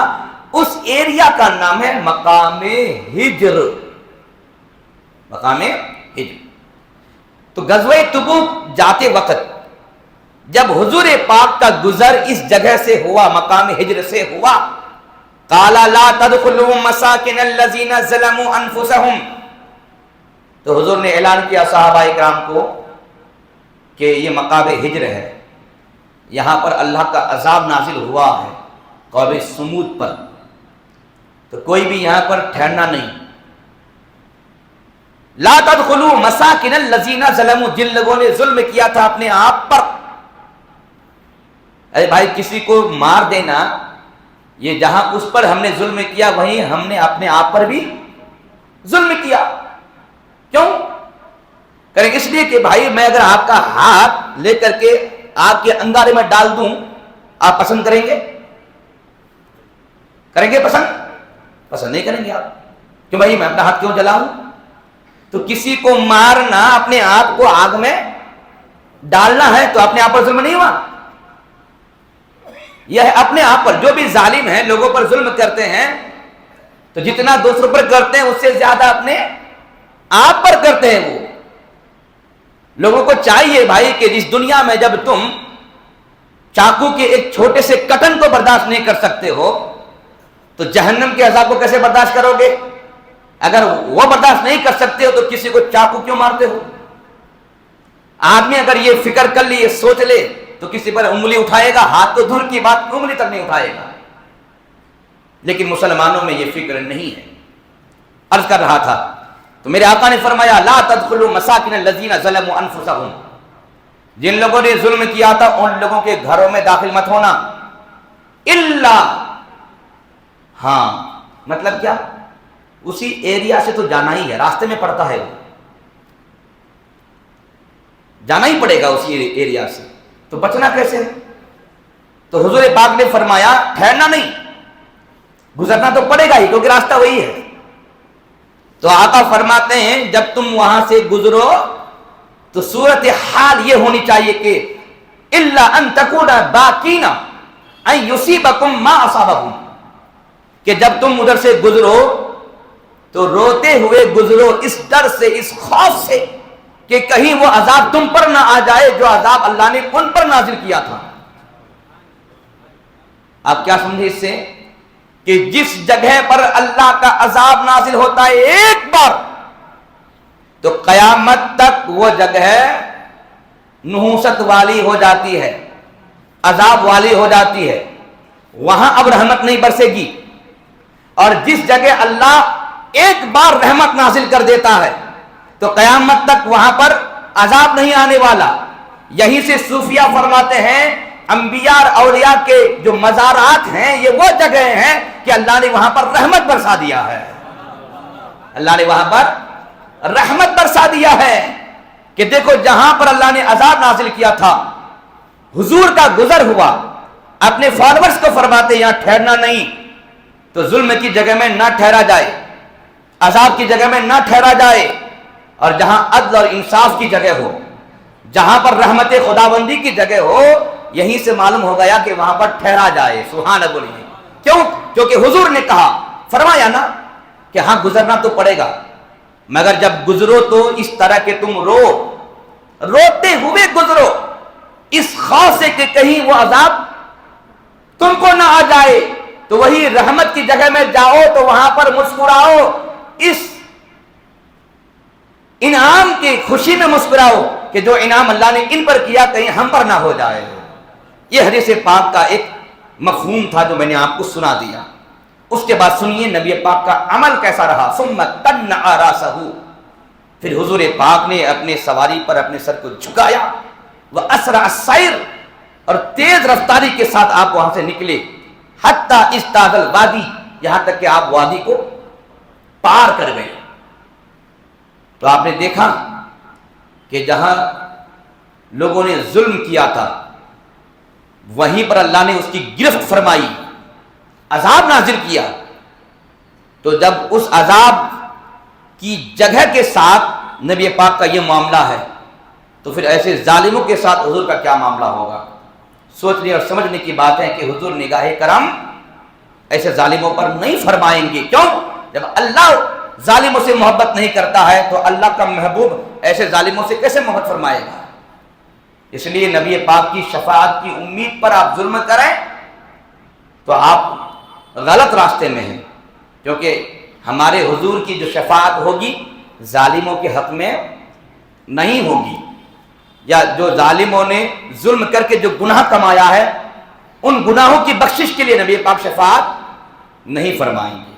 اس ایریا کا نام ہے مقام ہجر۔ مقام ہجر۔ تو غزوہ تبوک جاتے وقت جب حضور پاک کا گزر اس جگہ سے ہوا، مقام ہجر سے ہوا، قال لا تدخلوا مساکن الذین ظلموا انفسهم، تو حضور نے اعلان کیا صحابہ اکرام کو کہ یہ مقام ہجر ہے، یہاں پر اللہ کا عذاب نازل ہوا ہے قوم سمود پر، تو کوئی بھی یہاں پر ٹھہرنا نہیں۔ لا تدخلوا مساکن الذین ظلموا، جن لوگوں نے ظلم کیا تھا اپنے آپ پر۔ ارے بھائی، کسی کو مار دینا، یہ جہاں اس پر ہم نے ظلم کیا وہیں ہم نے اپنے آپ پر بھی ظلم کیا۔ کیوں کریں؟ اس لیے کہ بھائی میں اگر آپ کا ہاتھ لے کر کے آپ کے انگارے میں ڈال دوں، آپ پسند کریں گے؟ کریں گے پسند نہیں کریں گے آپ، کہ بھائی میں اپنا ہاتھ کیوں جلاؤں؟ تو کسی کو مارنا، اپنے آپ کو آگ میں ڈالنا ہے تو اپنے آپ پر ظلم نہیں ہوا؟ یہ ہے اپنے آپ پر۔ جو بھی ظالم ہیں، لوگوں پر ظلم کرتے ہیں، تو جتنا دوسروں پر کرتے ہیں اس سے زیادہ اپنے آپ پر کرتے ہیں۔ وہ لوگوں کو چاہیے بھائی کہ اس دنیا میں جب تم چاقو کے ایک چھوٹے سے کٹن کو برداشت نہیں کر سکتے ہو تو جہنم کے عذاب کو کیسے برداشت کرو گے؟ اگر وہ برداشت نہیں کر سکتے ہو تو کسی کو چاقو کیوں مارتے ہو؟ آدمی اگر یہ فکر کر لے، یہ سوچ لے، تو کسی پر انگلی اٹھائے گا، ہاتھ تو دور کی بات، انگلی تک نہیں اٹھائے گا۔ لیکن مسلمانوں میں یہ فکر نہیں ہے۔ عرض کر رہا تھا تو میرے آقا نے فرمایا لا تدخلوا مساکن الذین ظلموا انفسهم، جن لوگوں نے ظلم کیا تھا ان لوگوں کے گھروں میں داخل مت ہونا، الا، ہاں مطلب کیا؟ اسی ایریا سے تو جانا ہی ہے، راستے میں پڑتا ہے، وہ جانا ہی پڑے گا اسی ایریا سے، تو بچنا کیسے؟ تو حضور پاک نے فرمایا ٹھہرنا نہیں، گزرنا تو پڑے گا ہی کیونکہ راستہ وہی ہے۔ تو آقا فرماتے ہیں جب تم وہاں سے گزرو تو صورت حال یہ ہونی چاہیے کہ الا ان تکون باقین ان یصیبکم ما اصابکم، کہ جب تم ادھر سے گزرو تو روتے ہوئے گزرو، اس ڈر سے، اس خوف سے کہ کہیں وہ عذاب تم پر نہ آ جائے جو عذاب اللہ نے ان پر نازل کیا تھا۔ آپ کیا سمجھے اس سے؟ کہ جس جگہ پر اللہ کا عذاب نازل ہوتا ہے ایک بار، تو قیامت تک وہ جگہ نحوست والی ہو جاتی ہے، عذاب والی ہو جاتی ہے، وہاں اب رحمت نہیں برسے گی۔ اور جس جگہ اللہ ایک بار رحمت نازل کر دیتا ہے تو قیامت تک وہاں پر عذاب نہیں آنے والا۔ یہیں سے صوفیہ فرماتے ہیں انبیاء اور اولیاء کے جو مزارات ہیں یہ وہ جگہ ہیں کہ اللہ نے وہاں پر رحمت برسا دیا ہے۔ اللہ نے وہاں پر رحمت برسا دیا ہے کہ دیکھو جہاں پر اللہ نے عذاب نازل کیا تھا، حضور کا گزر ہوا، اپنے فالورز کو فرماتے یہاں ٹھہرنا نہیں، تو ظلم کی جگہ میں نہ ٹھہرا جائے، عذاب کی جگہ میں نہ ٹھہرا جائے، اور جہاں عدل اور انصاف کی جگہ ہو، جہاں پر رحمت خداوندی کی جگہ ہو، یہیں سے معلوم ہو گیا کہ وہاں پر ٹھہرا جائے۔ سبحان اللہ۔ کیوں؟ کیونکہ حضور نے کہا، فرمایا نا کہ ہاں گزرنا تو پڑے گا، مگر جب گزرو تو اس طرح کہ تم روتے ہوئے گزرو، اس خوف سے کہ کہیں وہ عذاب تم کو نہ آ جائے، تو وہی رحمت کی جگہ میں جاؤ تو وہاں پر مسکراؤ، اس انعام کی خوشی میں مسکراؤ کہ جو انعام اللہ نے ان پر کیا کہیں ہم پر نہ ہو جائے۔ یہ حدیث پاک کا ایک مفہوم تھا جو میں نے آپ کو سنا دیا۔ اس کے بعد سنیے نبی پاک کا عمل کیسا رہا۔ ثم تنع راسہ، پھر حضور پاک نے اپنے سواری پر اپنے سر کو جھکایا، واسرع السیر، اور تیز رفتاری کے ساتھ آپ وہاں سے نکلے، حتی اجتاز الوادی، یہاں تک کہ آپ وادی کو پار کر گئے۔ تو آپ نے دیکھا کہ جہاں لوگوں نے ظلم کیا تھا وہیں پر اللہ نے اس کی گرفت فرمائی، عذاب نازل کیا۔ تو جب اس عذاب کی جگہ کے ساتھ نبی پاک کا یہ معاملہ ہے تو پھر ایسے ظالموں کے ساتھ حضور کا کیا معاملہ ہوگا؟ سوچنے اور سمجھنے کی بات ہے کہ حضور نگاہ کرم ایسے ظالموں پر نہیں فرمائیں گے۔ کیوں؟ جب اللہ ظالموں سے محبت نہیں کرتا ہے تو اللہ کا محبوب ایسے ظالموں سے کیسے محبت فرمائے گا؟ اس لیے نبی پاک کی شفاعت کی امید پر آپ ظلم کریں تو آپ غلط راستے میں ہیں، کیونکہ ہمارے حضور کی جو شفاعت ہوگی ظالموں کے حق میں نہیں ہوگی، یا جو ظالموں نے ظلم کر کے جو گناہ کمایا ہے ان گناہوں کی بخشش کے لیے نبی پاک شفاعت نہیں فرمائیں گے۔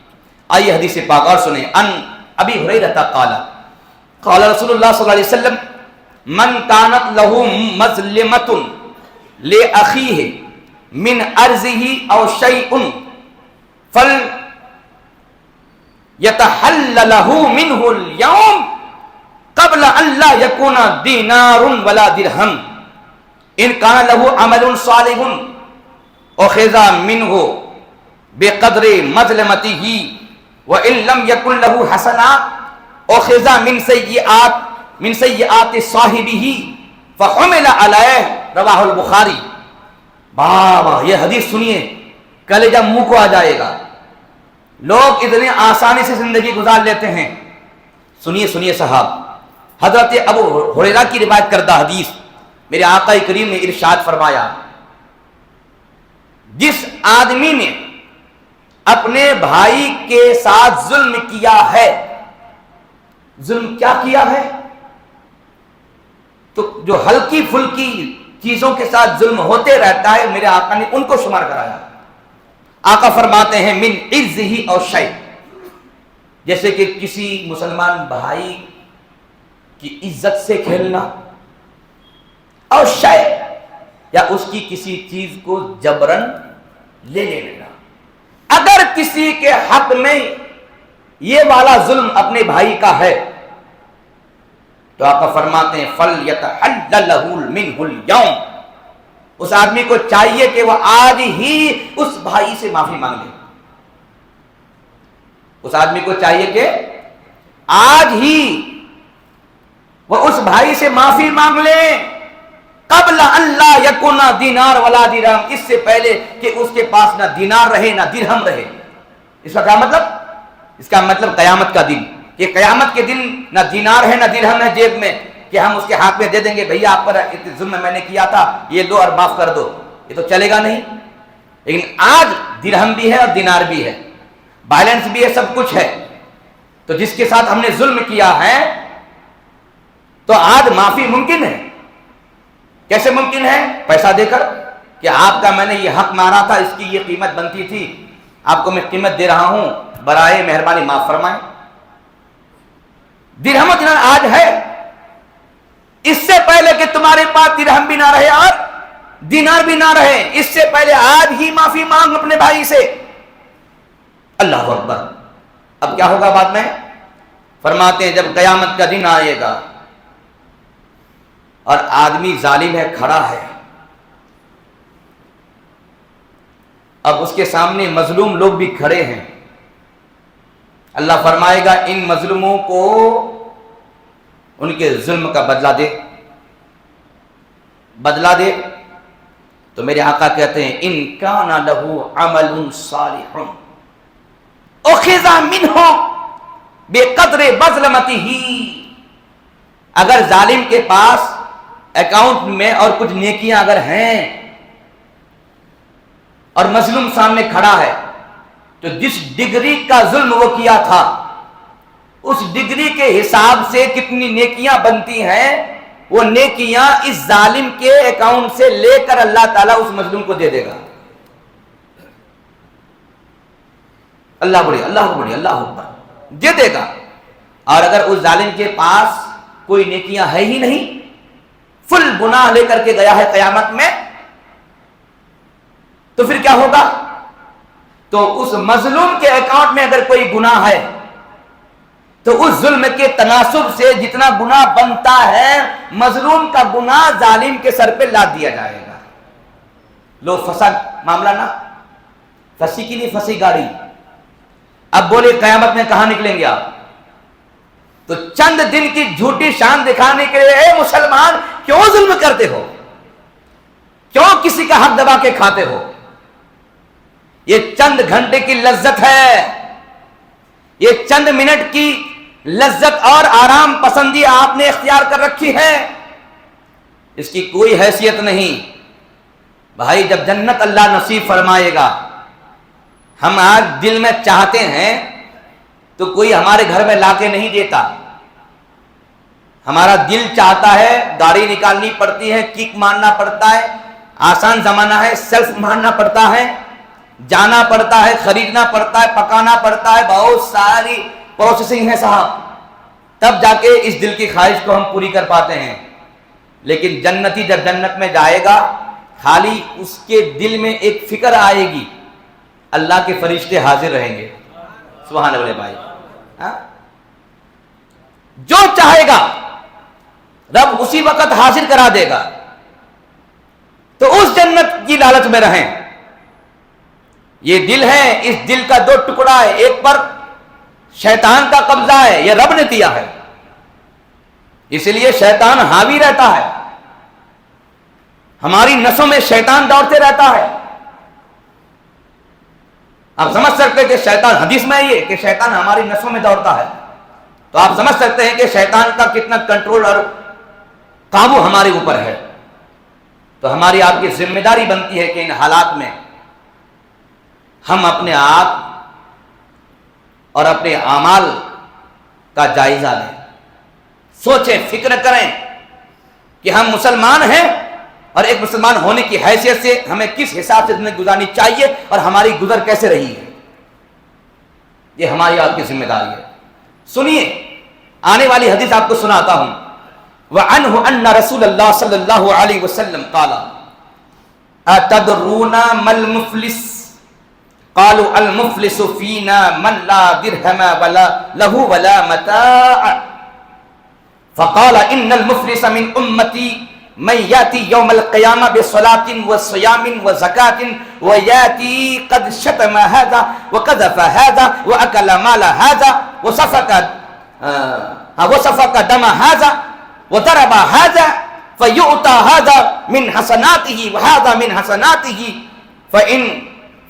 آئیے حدیث پاک اور سنیں۔ ان ابی ہریرہ قال قال رسول اللہ صلی اللہ علیہ وسلم من کانت لہ مظلمۃ لاخیہ من ارضہ او شیء فل یتحللہ منہ اليوم قبل ان لا یکون دینار ولا درہم ان کان لہ عمل صالح اخذ منہ بقدر مظلمتہ وان لم یکن لہ حسنات اخذ من سیئات صاحبہ فحمل علیہ، رواہ البخاری۔ واہ، یہ حدیث سنیے، کلیجہ منہ کو آ جائے گا۔ لوگ اتنے آسانی سے زندگی گزار لیتے ہیں۔ سنیے سنیے صاحب، حضرت ابو ہریرہ کی روایت کردہ حدیث، میرے آقا کریم نے ارشاد فرمایا، جس آدمی نے اپنے بھائی کے ساتھ ظلم کیا ہے، ظلم کیا کیا ہے؟ تو جو ہلکی پھلکی چیزوں کے ساتھ ظلم ہوتے رہتا ہے، میرے آقا نے ان کو شمار کرایا۔ آقا فرماتے ہیں من عزہ اور شیء، جیسے کہ کسی مسلمان بھائی کی عزت سے کھیلنا، اور شیء یا اس کی کسی چیز کو جبرن لے لینا۔ اگر کسی کے حق میں یہ والا ظلم اپنے بھائی کا ہے تو آقا فرماتے ہیں فَلْيَتَحَلَّلْ مِنْهُ الْيَوْمِ، اس آدمی کو چاہیے کہ وہ آج ہی اس بھائی سے معافی مانگ لے۔ اس آدمی کو چاہیے کہ آج ہی وہ اس بھائی سے معافی مانگ لے، قبل اللہ یکون دینار ولا درہم، اس سے پہلے کہ اس کے پاس نہ دینار رہے نہ درہم رہے۔ اس کا کیا مطلب؟ اس کا مطلب قیامت کا دن، کہ قیامت کے دن نہ دینار ہے نہ درہم ہے جیب میں، کہ ہم اس کے ہاتھ میں دے دیں گے بھیا آپ پر ظلم میں نے کیا تھا، یہ لو اور معاف کر دو، یہ تو چلے گا نہیں۔ لیکن آج درہم بھی ہے اور دینار بھی ہے، بیلنس بھی ہے، سب کچھ ہے۔ تو جس کے ساتھ ہم نے ظلم کیا ہے تو آج معافی ممکن ہے۔ کیسے ممکن ہے؟ پیسہ دے کر، کہ آپ کا میں نے یہ حق مارا تھا، اس کی یہ قیمت بنتی تھی، آپ کو میں قیمت دے رہا ہوں، برائے مہربانی معاف فرمائیں۔ درہم و دینار آج ہے، اس سے پہلے کہ تمہارے پاس درہم بھی نہ رہے اور دینار بھی نہ رہے، اس سے پہلے آج ہی معافی مانگ اپنے بھائی سے۔ اللہ اکبر۔ اب کیا ہوگا بعد میں؟ فرماتے ہیں جب قیامت کا دن آئے گا اور آدمی ظالم ہے، کھڑا ہے، اب اس کے سامنے مظلوم لوگ بھی کھڑے ہیں، اللہ فرمائے گا ان مظلوموں کو ان کے ظلم کا بدلہ دے، بدلہ دے۔ تو میرے آقا کہتے ہیں ان کان لہ عمل صالح اخذ منہ بقدر مظلمتہ، اگر ظالم کے پاس اکاؤنٹ میں اور کچھ نیکیاں اگر ہیں اور مظلوم سامنے کھڑا ہے تو جس ڈگری کا ظلم وہ کیا تھا اس ڈگری کے حساب سے کتنی نیکیاں بنتی ہیں، وہ نیکیاں اس ظالم کے اکاؤنٹ سے لے کر اللہ تعالیٰ اس مظلوم کو دے دے گا۔ اللہ بڑی، اللہ بڑی، اللہ اکبر، دے دے گا۔ اور اگر اس ظالم کے پاس کوئی نیکیاں ہے ہی نہیں، فل گناہ لے کر کے گیا ہے قیامت میں، تو پھر کیا ہوگا؟ تو اس مظلوم کے اکاؤنٹ میں اگر کوئی گناہ ہے تو اس ظلم کے تناسب سے جتنا گناہ بنتا ہے مظلوم کا گناہ ظالم کے سر پہ لاد دیا جائے گا۔ لو پھنسا معاملہ، نا پھنسی کی نہیں پھنسی گاڑی، اب بولے قیامت میں کہاں نکلیں گے آپ؟ تو چند دن کی جھوٹی شان دکھانے کے لیے اے مسلمان کیوں ظلم کرتے ہو، کیوں کسی کا حق دبا کے کھاتے ہو؟ یہ چند گھنٹے کی لذت ہے، یہ چند منٹ کی لذت اور آرام پسندی آپ نے اختیار کر رکھی ہے، اس کی کوئی حیثیت نہیں۔ بھائی جب جنت اللہ نصیب فرمائے گا، ہم آج دل میں چاہتے ہیں تو کوئی ہمارے گھر میں لا کے نہیں دیتا، ہمارا دل چاہتا ہے، گاڑی نکالنی پڑتی ہے، کک مارنا پڑتا ہے، آسان زمانہ ہے، سیلف مارنا پڑتا ہے، جانا پڑتا ہے، خریدنا پڑتا ہے، پکانا پڑتا ہے، بہت ساری پروسیسنگ ہے صاحب، تب جا کے اس دل کی خواہش کو ہم پوری کر پاتے ہیں۔ لیکن جنتی جب جنت میں جائے گا، خالی اس کے دل میں ایک فکر آئے گی، اللہ کے فرشتے حاضر رہیں گے، سبحان اللہ بھائی، جو چاہے گا رب اسی وقت حاضر کرا دے گا۔ تو اس جنت کی لالچ میں رہیں۔ یہ دل ہے، اس دل کا دو ٹکڑا ہے، ایک پر شیطان کا قبضہ ہے، یہ رب نے دیا ہے، اس لیے شیطان حاوی رہتا ہے، ہماری نسوں میں شیطان دوڑتے رہتا ہے۔ آپ سمجھ سکتے ہیں کہ شیطان، حدیث میں یہ کہ شیطان ہماری نسوں میں دوڑتا ہے، تو آپ سمجھ سکتے ہیں کہ شیطان کا کتنا کنٹرول اور قابو ہمارے اوپر ہے۔ تو ہماری آپ کی ذمہ داری بنتی ہے کہ ان حالات میں ہم اپنے آپ اور اپنے اعمال کا جائزہ لیں، سوچیں، فکر کریں کہ ہم مسلمان ہیں اور ایک مسلمان ہونے کی حیثیت سے ہمیں کس حساب سے زندگی گزارنی چاہیے اور ہماری گزر کیسے رہی ہے، یہ ہماری آپ کی ذمہ داری ہے۔ سنیے آنے والی حدیث آپ کو سناتا ہوں۔ وعنہ ان رسول اللہ صلی اللہ علیہ وسلم قال اتدرون ما المفلس قالوا المفلس فينا من لا درهم ولا له ولا متاع فقال ان المفلس من امتي من ياتي يوم القيامه بصلاه وصيام وزكاه وياتي قد شتم هذا وقذف هذا واكل مال هذا وسفك دم هذا وضرب هذا فيؤتى هذا من حسناته وهذا من حسناته فإن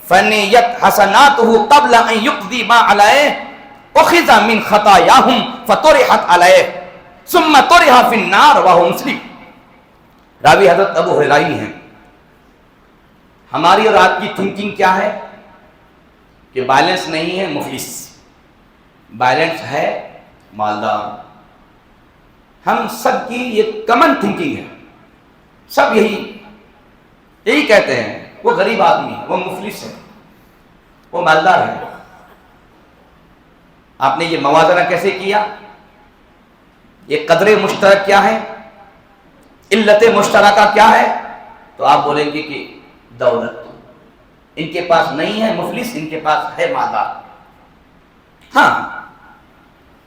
فنيت حسناته قبل أن يقضي ما عليه أخذ من خطاياهم فطرحت عليه ثم طرح في النار وهو مسلم۔ راوی حضرت ابو ہریرہ ہیں۔ ہماری اور آپ کی تھنکنگ کیا ہے کہ بیلنس نہیں ہے مفلس، بیلنس ہے مالدار۔ ہم سب کی یہ کمن تھنکنگ ہے، سب یہی کہتے ہیں، وہ غریب آدمی ہے، وہ مفلس ہے، وہ مالدار ہے۔ آپ نے یہ موازنہ کیسے کیا؟ یہ قدر مشترک کیا ہے، علت مشترکہ کیا ہے؟ تو آپ بولیں گے کہ دولت، ان کے پاس نہیں ہے مفلس، ان کے پاس ہے مالدار۔ ہاں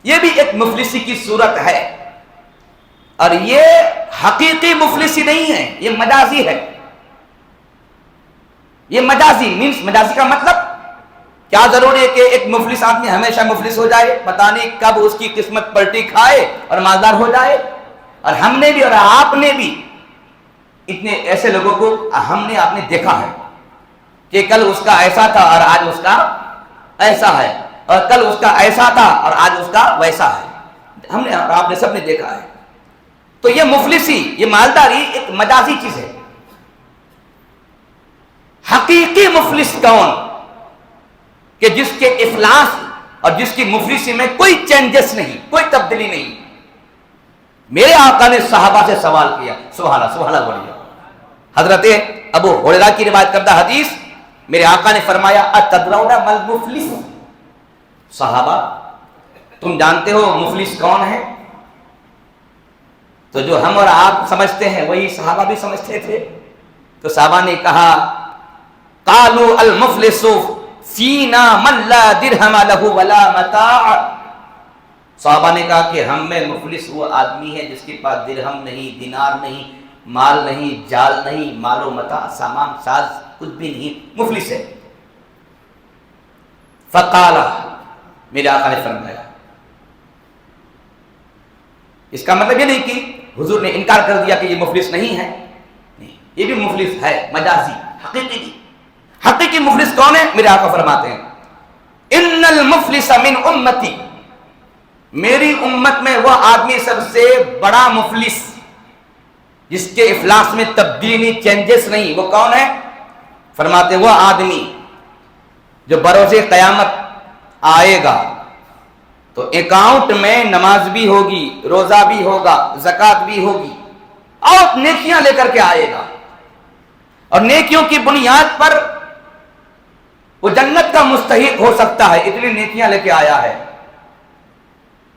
یہ بھی ایک مفلسی کی صورت ہے، اور یہ حقیقی مفلسی نہیں ہے، یہ مجازی ہے. یہ مجازی مینس، مجازی کا مطلب کیا ضروری ہے کہ ایک مفلس آدمی ہمیشہ مفلس ہو جائے؟ پتہ نہیں کب اس کی قسمت پلٹی کھائے اور مالدار ہو جائے. اور ہم نے بھی اور آپ نے بھی اتنے ایسے لوگوں کو ہم نے آپ نے دیکھا ہے کہ کل اس کا ایسا تھا اور آج اس کا ایسا ہے، اور کل اس کا ایسا تھا اور آج اس کا ویسا ہے. ہم نے اور آپ نے سب نے دیکھا ہے. تو یہ مفلسی، یہ مالداری ایک مجازی چیز ہے. حقیقی مفلس کون؟ کہ جس کے افلاس اور جس کی مفلسی میں کوئی چینجز نہیں، کوئی تبدیلی نہیں. میرے آقا نے صحابہ سے سوال کیا، سبحان اللہ سبحان اللہ بولیے. حضرت ابو ہریرہ کی روایت کردہ حدیث، میرے آقا نے فرمایا اتدرون مل مفلس؟ صحابہ تم جانتے ہو مفلس کون ہے؟ تو جو ہم اور آپ سمجھتے ہیں وہی صحابہ بھی سمجھتے تھے. تو صحابہ نے کہا قالوا المفلس فینا من لا درہم لہ ولا متاع. صحابہ نے کہا کہ ہم میں مفلس وہ آدمی ہے جس کے پاس درہم نہیں، دینار نہیں، مال نہیں، جال نہیں، مال و متاع، سامان ساز کچھ بھی نہیں، مفلس ہے. فقال، میرے آقا نے فرمایا، اس کا مطلب یہ نہیں کہ حضور نے انکار کر دیا کہ یہ مفلس نہیں ہے، نہیں، یہ بھی مفلس ہے، مجازی، حقیقی نہیں. حقیقی مفلس کون ہے؟ میرے آقا فرماتے ہیں ان المفلس من امتی، میری امت میں وہ آدمی سب سے بڑا مفلس جس کے افلاس میں تبدیلی چینجز نہیں، وہ کون ہے؟ فرماتے ہیں وہ آدمی جو بروز قیامت آئے گا تو اکاؤنٹ میں نماز بھی ہوگی، روزہ بھی ہوگا، زکوٰۃ بھی ہوگی، اور نیکیاں لے کر کے آئے گا. اور نیکیوں کی بنیاد پر وہ جنت کا مستحق ہو سکتا ہے، اتنی نیکیاں لے کے آیا ہے،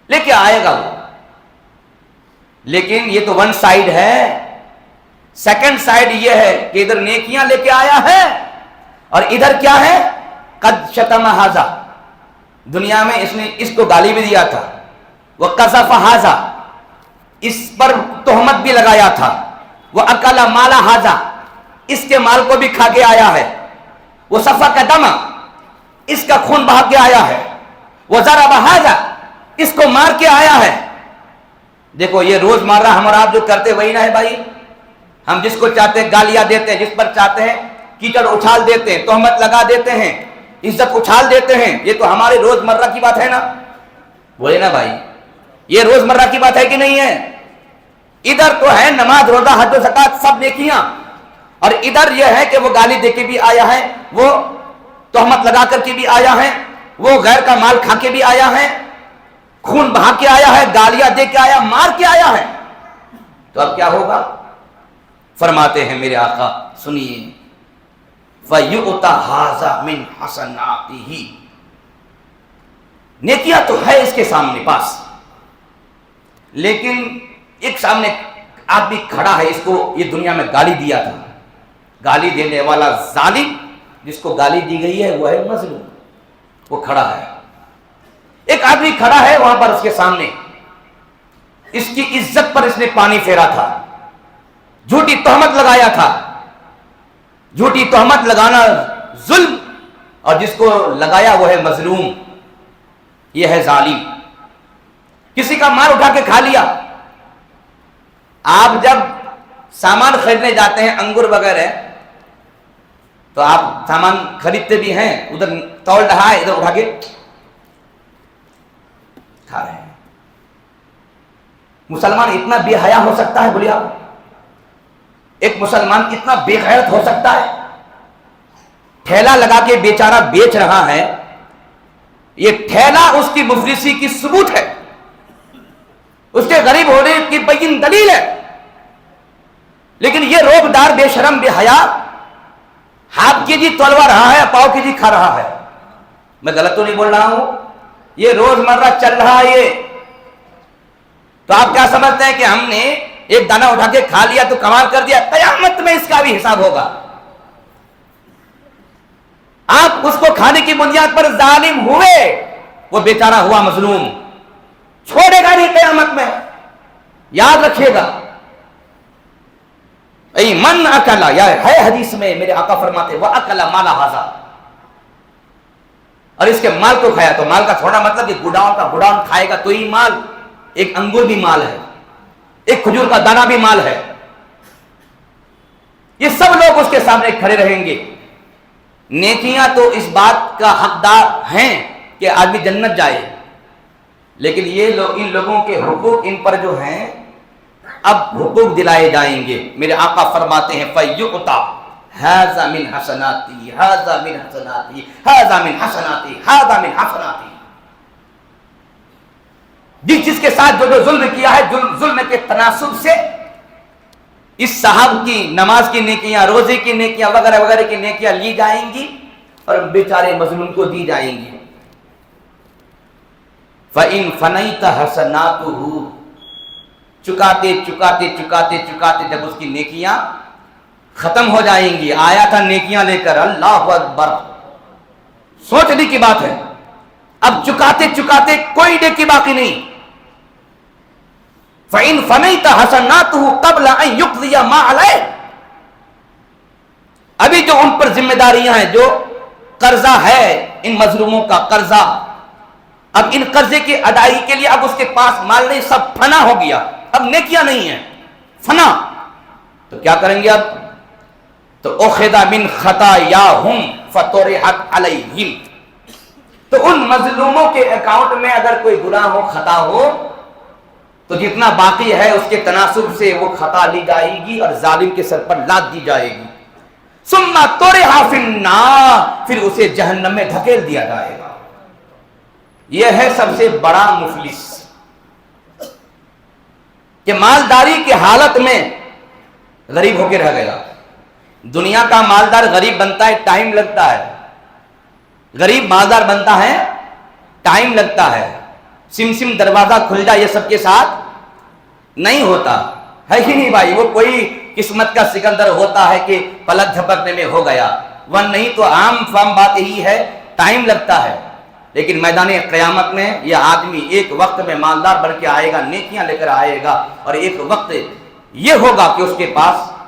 لے کے آئے گا وہ. لیکن یہ تو ون سائیڈ ہے. سیکنڈ سائیڈ یہ ہے کہ ادھر نیکیاں لے کے آیا ہے اور ادھر کیا ہے؟ قد شتم ھذا، دنیا میں اس نے اس کو گالی بھی دیا تھا. وہ قذف ھذا، اس پر تہمت بھی لگایا تھا. وہ اکل مال ھذا، اس کے مال کو بھی کھا کے آیا ہے. وہ سفک دم، اس کا خون بہا کے آیا ہے. وہ ضرب ھذا، اس کو مار کے آیا ہے. دیکھو یہ روز مرہ ہم اور آپ جو کرتے وہی نہ ہے بھائی. ہم جس کو چاہتے ہیں گالیاں دیتے ہیں، جس پر چاہتے ہیں کیچڑ اچھال دیتے ہیں، تہمت لگا دیتے ہیں، عزت اچھال دیتے ہیں. یہ تو ہمارے روز مرہ کی بات ہے نا، بولے نا بھائی، یہ روز مرہ کی بات ہے کہ نہیں ہے؟ ادھر تو ہے نماز، روزہ، حج و زکوٰۃ سب نیکیاں، اور ادھر یہ ہے کہ وہ گالی دے کے بھی آیا ہے، وہ تہمت لگا کر کے بھی آیا ہے، وہ غیر کا مال کھا کے بھی آیا ہے، خون بہا کے آیا ہے، گالیاں دے کے آیا، مار کے آیا ہے. تو اب کیا ہوگا؟ فرماتے ہیں میرے آقا، سنیے، فَيُؤْتَ هَذَا مِنْ حَسَنَاتِهِ، نیکیاں تو ہے اس کے سامنے پاس، لیکن ایک سامنے آدمی کھڑا ہے، اس کو یہ دنیا میں گالی دیا تھا. گالی دینے والا ظالم، جس کو گالی دی گئی ہے وہ ہے مظلوم، وہ کھڑا ہے. ایک آدمی کھڑا ہے وہاں پر اس کے سامنے، اس کی عزت پر اس نے پانی پھیرا تھا، جھوٹی تہمت لگایا تھا. جھوٹی تہمت لگانا ظلم، اور جس کو لگایا وہ ہے مظلوم، یہ ہے ظالم. کسی کا مال اٹھا کے کھا لیا. آپ جب سامان خریدنے جاتے ہیں، انگور وغیرہ، تو آپ سامان خریدتے بھی ہیں، ادھر تول رہا ہے، ادھر اٹھا کے کھا رہے ہیں. مسلمان اتنا بے حیا ہو سکتا ہے؟ بولیے آپ، ایک مسلمان اتنا بے غیرت ہو سکتا ہے؟ ٹھیلا لگا کے بیچارہ بیچ رہا ہے، یہ ٹھیلا اس کی مفلسی کی ثبوت ہے، اس کے غریب ہونے کی بین دلیل ہے. لیکن یہ روبدار بے شرم بے حیا ہاتھ کی جی تولوا رہا ہے، پاؤ کی جی کھا رہا ہے. میں غلط تو نہیں بول رہا ہوں؟ یہ روز مرہ چل رہا ہے یہ. تو آپ کیا سمجھتے ہیں کہ ہم نے ایک دانہ اٹھا کے کھا لیا تو کمال کر دیا؟ قیامت میں اس کا بھی حساب ہوگا. آپ اس کو کھانے کی بنیاد پر ظالم ہوئے، وہ بیچارہ ہوا مظلوم. چھوڑے گا نہیں قیامت میں. یاد رکھیے گا. ای من اکلا، یا ہے حدیث میں میرے آقا فرماتے وہ اکلا مالا ہذا، اور اس کے مال کو کھایا. تو مال کا تھوڑا مطلب کہ گڈاؤن کھائے گا تو ہی مال. ایک انگور بھی مال ہے، ایک کھجور کا دانہ بھی مال ہے. یہ سب لوگ اس کے سامنے کھڑے رہیں گے. نیکیاں تو اس بات کا حقدار ہیں کہ آدمی جنت جائے، لیکن یہ لوگ، ان لوگوں کے حقوق ان پر جو ہیں اب حقوق دلائے جائیں گے. میرے آقا فرماتے ہیں فَيُقْطَعْ هَذَا مِنْ حَسَنَاتِي هَذَا مِنْ حَسَنَاتِي هَذَا مِنْ حَسَنَاتِي هَذَا مِنْ حَسَنَاتِي. جس کے ساتھ جو ظلم کیا ہے، ظلم کے تناسب سے اس صاحب کی نماز کی نیکیاں، روزے کی نیکیاں وغیرہ وغیرہ کی نیکیاں لی جائیں گی اور بیچارے مظلوم کو دی جائیں گی. فَإِنْ فَنَيْتَ حَسَنَاتُهُ، چکاتے چکاتے چکاتے چکاتے جب اس کی نیکیاں ختم ہو جائیں گی. آیا تھا نیکیاں لے کر، اللہ اکبر، سوچنے کی بات ہے. اب چکاتے چکاتے کوئی نیکی باقی نہیں. فَإِنْ فَنَيْتَ حَسَنَاتُهُ قَبْلَ أَنْ يُقْضِيَ مَا عَلَيْهِ، ابھی جو ان پر ذمہ داریاں ہیں، جو قرضہ ہے ان مظلوموں کا قرضہ، اب ان قرضے کی ادائیگی کے لیے اب اس کے پاس مال نہیں، سب فنا ہو گیا. اب نیکیاں نہیں ہیں، فنا. تو کیا کریں گے اب؟ تو اخذ من خطاياهم فطرحت علیہم، تو ان مظلوموں کے اکاؤنٹ میں اگر کوئی گناہ ہو، خطا ہو، تو جتنا باقی ہے اس کے تناسب سے وہ خطا لی جائے گی اور ظالم کے سر پر لاد دی جائے گی. ثم طرح فی النار، پھر اسے جہنم میں دھکیل دیا جائے گا. یہ ہے سب سے بڑا مفلس کہ مالداری کی حالت میں غریب ہو کے رہ گیا. دنیا کا مالدار غریب بنتا ہے، ٹائم لگتا ہے. غریب مالدار بنتا ہے، ٹائم لگتا ہے. سم سم دروازہ کھل جائے یہ سب کے ساتھ نہیں ہوتا ہے ہی نہیں بھائی. وہ کوئی قسمت کا سکندر ہوتا ہے کہ پلک جھپکنے میں ہو گیا، ون نہیں تو عام فام بات یہی ہے، ٹائم لگتا ہے. لیکن میدان قیامت میں یہ آدمی ایک وقت میں مالدار بن کے آئے گا، نیکیاں لے کر آئے گا، اور ایک وقت یہ ہوگا کہ اس کے پاس